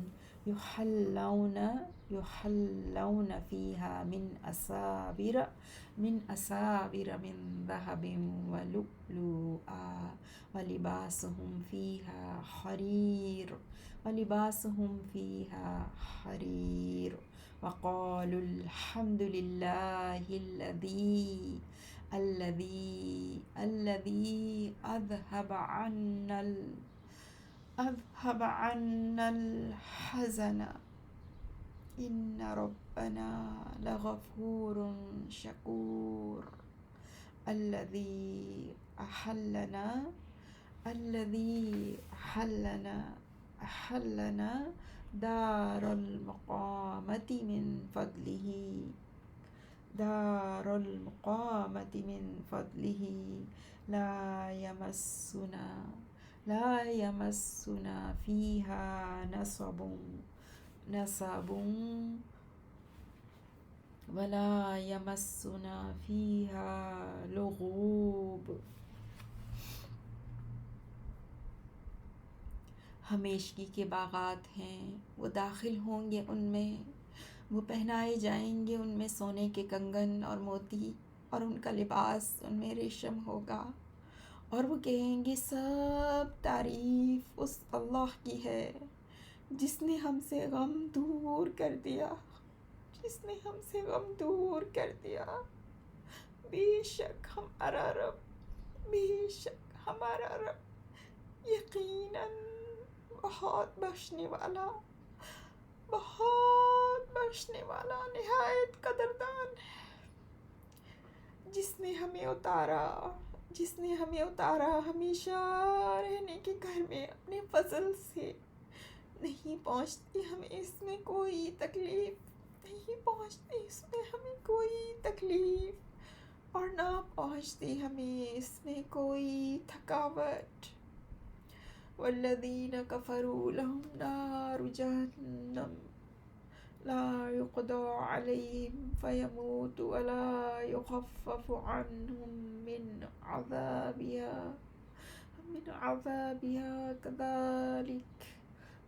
فيها من أساور من ذهب ولؤلؤا ولباسهم فيها حرير وقالوا الحمد لله الذي أذهب عنا الحزن إن ربنا لغفور شكور۔ الذي أحلنا دار المقامة من فضله لا يمسنا فيها نصب ولا يمسنا فيها لغوب۔ ہمیشگی کے باغات ہیں، وہ داخل ہوں گے ان میں، وہ پہنائے جائیں گے ان میں سونے کے کنگن اور موتی، اور ان کا لباس ان میں ریشم ہوگا، اور وہ کہیں گے سب تعریف اس اللہ کی ہے جس نے ہم سے غم دور کر دیا۔ بے شک ہمارا رب یقیناً بہت بخشنے والا نہایت قدردان ہے۔ جس نے ہمیں اتارا ہمیشہ رہنے کے گھر میں اپنے فضل سے، نہیں پہنچتی ہمیں اس میں کوئی تکلیف، اور نہ پہنچتی ہمیں اس میں کوئی تھکاوٹ۔ والذین کفروا لهم لا يقضى عليهم فيموت ولا يخفف عنهم من عذابها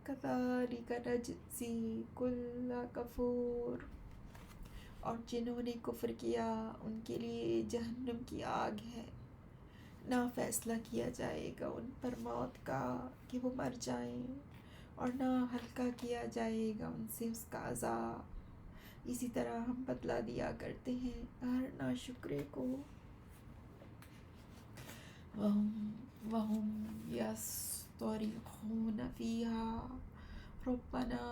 كذلك نجزي كل کفور. اور جنہوں نے کفر کیا ان کے لیے جہنم کی آگ ہے، نہ فیصلہ کیا جائے گا ان پر موت کا کہ وہ مر جائیں، اور نہ ہلکا کیا جائے گا ان سے اس کا عذاب. اسی طرح ہم بدلہ دیا کرتے ہیں ہر ناشکرے کو. وَهُمْ يَصْطَرِخُونَ فِيهَا رَبَّنَا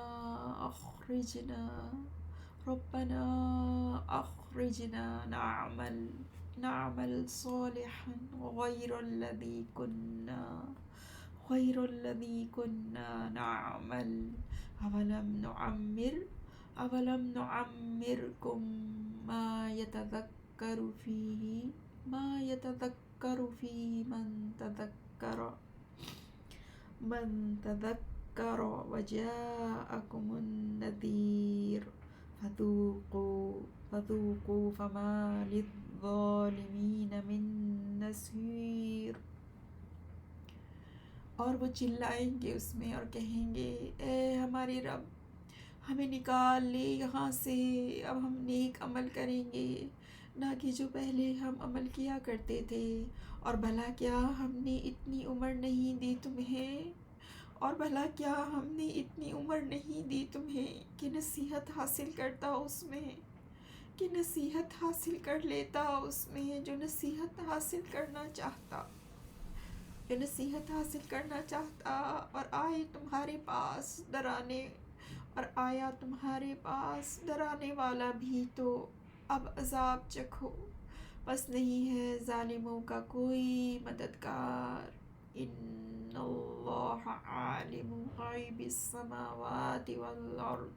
أَخْرِجْنَا نَعْمَلْ صَالِحًا غَيْرَ الَّذِي كُنَّا نَعْمَلُ أَوَلَمْ نُعَمِّرْكُمْ ما يتذكر فيه من تذكر وجاءكم النذير فذوقوا فما للظالمين من نصير. اور وہ چلائیں گے اس میں اور کہیں گے، اے ہمارے رب، ہمیں نکال لے یہاں سے، اب ہم نیک عمل کریں گے نہ کہ جو پہلے ہم عمل کیا کرتے تھے. اور بھلا کیا ہم نے اتنی عمر نہیں دی تمہیں کہ نصیحت حاصل کرتا اس میں، کہ نصیحت حاصل کر لیتا اس میں جو نصیحت حاصل کرنا چاہتا. اور آیا تمہارے پاس ڈرانے والا بھی تو اب عذاب چکھو. بس نہیں ہے ظالموں کا کوئی مددگار. ان اللہ عالم غیب السماوات والارض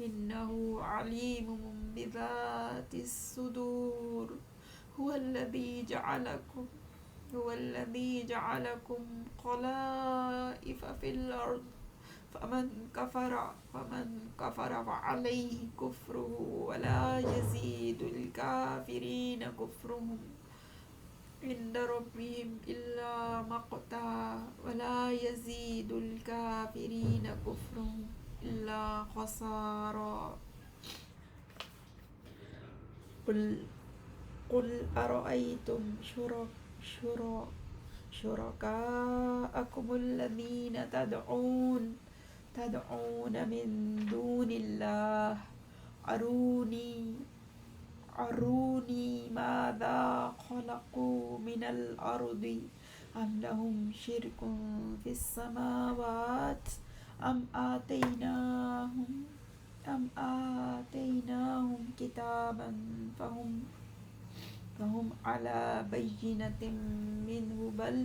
انہ علیم بذات الصدور. هو الذی جعلکم خلائف فی الارض فمن كفر فعليه كفره ولا يزيد الكافرين كفرهم عند ربهم إلا مقتا ولا يزيد الكافرين كفرهم إلا خسارا. قل أرأيتم شركاءكم الذين تدعون من دون الله أروني ماذا خلقوا من الأرض أم لهم شرك في السماوات أم آتيناهم كتابا فهم على بينة منه بل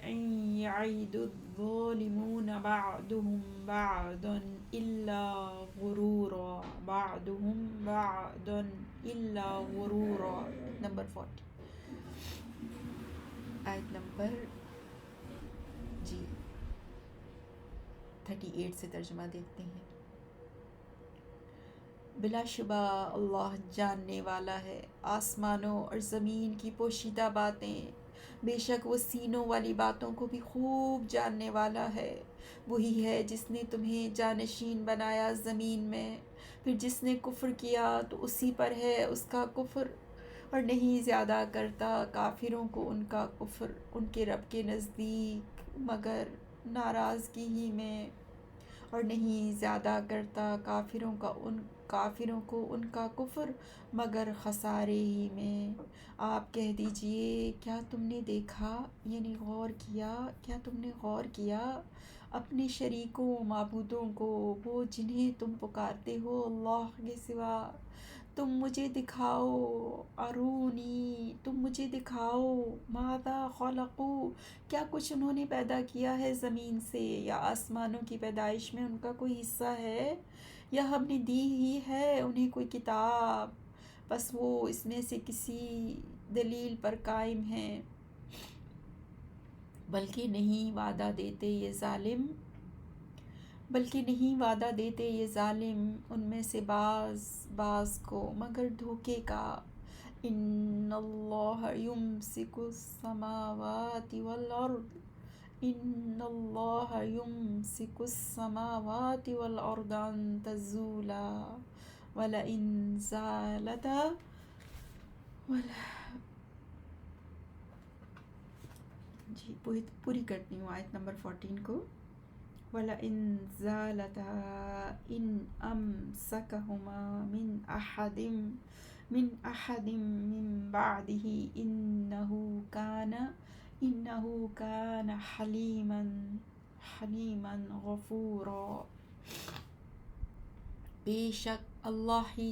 إن يعد الظالمون بعضهم بعضا إلا غرورا. نمبر 40 آیت نمبر 38 سے ترجمہ دیکھتے ہیں. بلا شبہ اللہ جاننے والا ہے آسمانوں اور زمین کی پوشیدہ باتیں، بے شک وہ سینوں والی باتوں کو بھی خوب جاننے والا ہے. وہی ہے جس نے تمہیں جانشین بنایا زمین میں، پھر جس نے کفر کیا تو اسی پر ہے اس کا کفر، اور نہیں زیادہ کرتا کافروں کو ان کا کفر ان کے رب کے نزدیک مگر ناراضگی ہی میں، اور نہیں زیادہ کرتا کافروں کو ان کا کفر مگر خسارے ہی میں. آپ کہہ دیجئے کیا تم نے دیکھا، یعنی تم نے غور کیا اپنے شریکوں معبودوں کو، وہ جنہیں تم پکارتے ہو اللہ کے سوا، تم مجھے دکھاؤ، ارونی تم مجھے دکھاؤ، ماذا خلقو کیا کچھ انہوں نے پیدا کیا ہے زمین سے یا آسمانوں کی پیدائش میں ان کا کوئی حصہ ہے، یا ہم نے دی ہی ہے انہیں کوئی کتاب، بس وہ اس میں سے کسی دلیل پر قائم ہیں، بلکہ نہیں وعدہ دیتے یہ ظالم، بلکہ نہیں وعدہ دیتے یہ ظالم ان میں سے بعض کو مگر دھوکے کا۔ ان اللہ یمسک السماوات والارض، ان اللہ یمسک السماوات والارض ان تزولا ولئن زالتا جی پوری کرتی ہوں آیت نمبر 14 کو۔ وَلَئِن زَالَتَا إِنْ أَمْسَكَهُمَا مِنْ أَحَدٍ مِّن بَعْدِهِ إِنَّهُ كَانَ حَلِيمًا غَفُورًا۔ بے شک اللہ ہی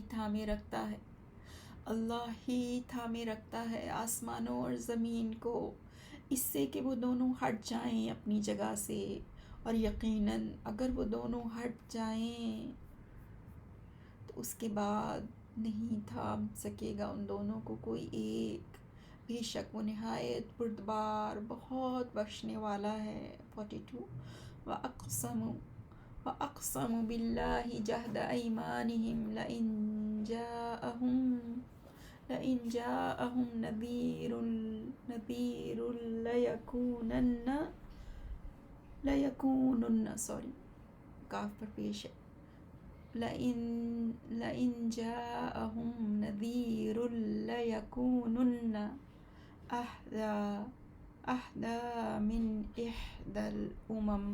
تھامے رکھتا ہے آسمانوں اور زمین کو، اس سے کہ وہ دونوں ہٹ جائیں اپنی جگہ سے، اور یقیناً اگر وہ دونوں ہٹ جائیں تو اس کے بعد نہیں تھام سکے گا ان دونوں کو کوئی ایک، بے شک وہ نہایت بردبار بہت بخشنے والا ہے۔ 42 وَأَقْسَمُوا بِاللَّهِ جَهْدَ أَيْمَانِهِمْ لَئِنْ جَاءَهُمْ نَذِيرٌ کاف پر پیش ہے، لَئِنْ جَاءَهُمْ نَذِيرٌ لَيَكُونُنَّ أَهْدَى مِنْ إِحْدَى الْأُمَمِ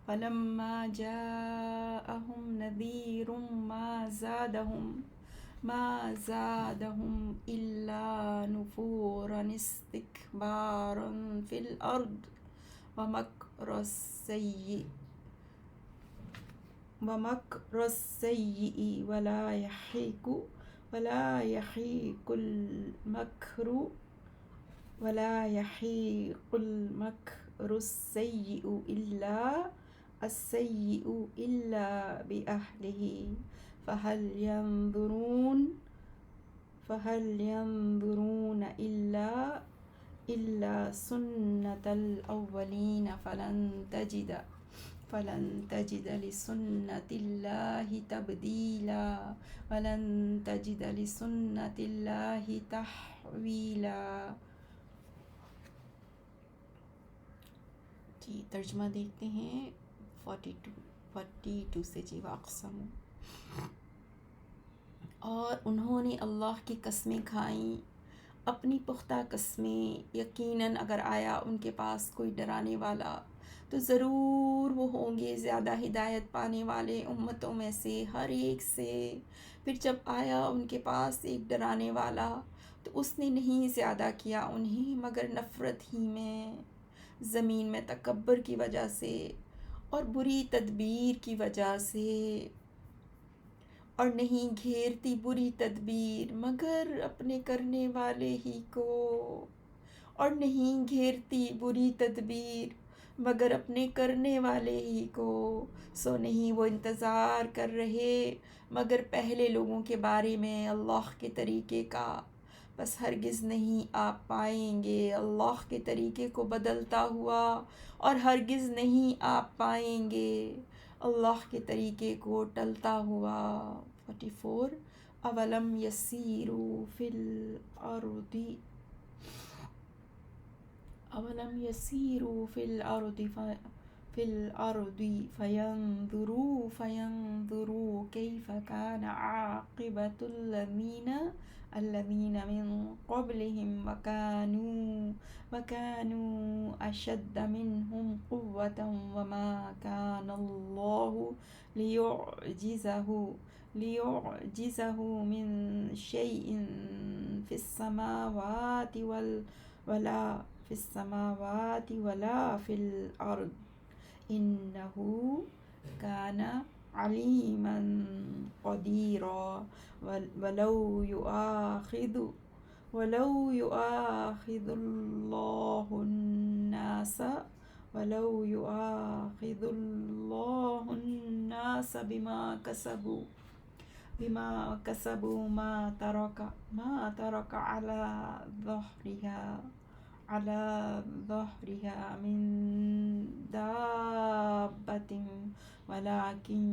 فَلَمَّا جَاءَهُمْ نَذِيرٌ ما زادهم إلا نفورا استكبارا في الأرض ومكر السيء ولا يحيق المكر السيء إلا بأهله فهل ينظرون إلا سنة الأولين فلن تجد لسنة الله تبديلا ولن تجد لسنة الله تحويلا۔ جی ترجمہ دیکھتے ہیں 42 سے جی۔ واقسم، اور انہوں نے اللہ کی قسمیں کھائیں، اپنی پختہ قسمیں، یقیناً اگر آیا ان کے پاس کوئی ڈرانے والا تو ضرور وہ ہوں گے زیادہ ہدایت پانے والے امتوں میں سے ہر ایک سے۔ پھر جب آیا ان کے پاس ایک ڈرانے والا تو اس نے نہیں زیادہ کیا انہیں مگر نفرت ہی میں، زمین میں تکبر کی وجہ سے اور بری تدبیر کی وجہ سے، اور نہیں گھیرتی بری تدبیر مگر اپنے کرنے والے ہی کو، اور نہیں گھیرتی بری تدبیر مگر اپنے کرنے والے ہی کو، سو نہیں وہ انتظار کر رہے مگر پہلے لوگوں کے بارے میں اللہ کے طریقے کا، بس ہرگز نہیں آپ پائیں گے اللہ کے طریقے کو بدلتا ہوا، اور ہرگز نہیں آپ پائیں گے اللہ کے طریقے کو ٹلتا ہوا۔ 44 اولم یسیروا فی الارض فینظروا کیف کان عاقبۃ الذین من قبلہم وکانوا اشد منہم قوۃ وما کان اللہ لیعجزہ من شیء فی السماوات ولا فی الارض انہ کان عليما قديرا ولو يؤاخذ الله الناس بما كسبوا ما ترك على ظهرها من دابة ولكن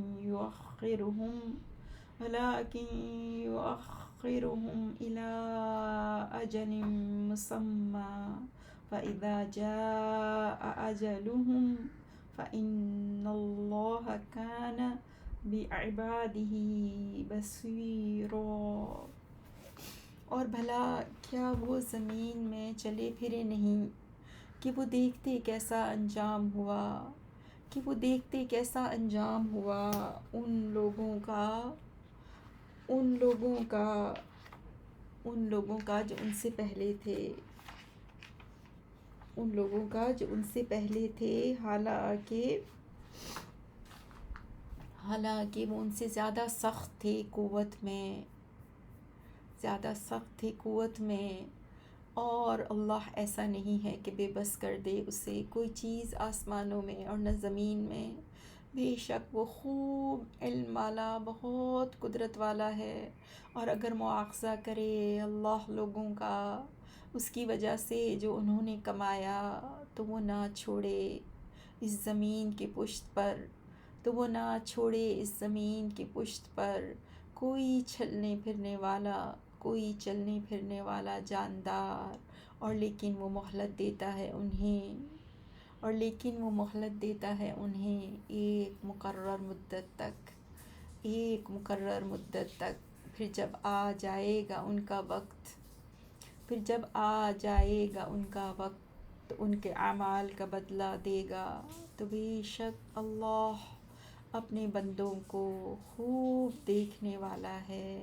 يؤخرهم إلى أجل مسمى فإذا جاء أجلهم فإن الله كان بعباده بصیرا۔ اور بھلا کیا وہ زمین میں چلے پھرے نہیں کہ وہ دیکھتے کیسا انجام ہوا ان لوگوں کا جو ان سے پہلے تھے حالانکہ وہ ان سے زیادہ سخت تھے قوت میں اور اللہ ایسا نہیں ہے کہ بے بس کر دے اسے کوئی چیز آسمانوں میں اور نہ زمین میں، بے شک وہ خوب علم والا بہت قدرت والا ہے۔ اور اگر مواخذہ کرے اللہ لوگوں کا اس کی وجہ سے جو انہوں نے کمایا تو وہ نہ چھوڑے اس زمین کی پشت پر کوئی چلنے پھرنے والا جاندار، اور لیکن وہ مہلت دیتا ہے انہیں ایک مقرر مدت تک، پھر جب آ جائے گا ان کا وقت تو ان کے اعمال کا بدلہ دے گا، تو بے شک اللہ اپنے بندوں کو خوب دیکھنے والا ہے۔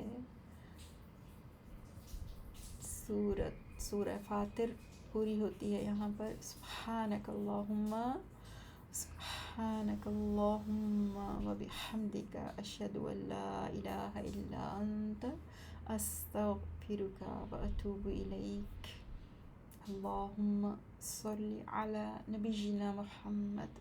سورہ فاطر پوری ہوتی ہے یہاں پر۔ سبحانک اللہم و بحمدک اشہد ان لا الہ الا انت استغفرک و اتوب الیک۔ اللہم صلی علی نبینا محمد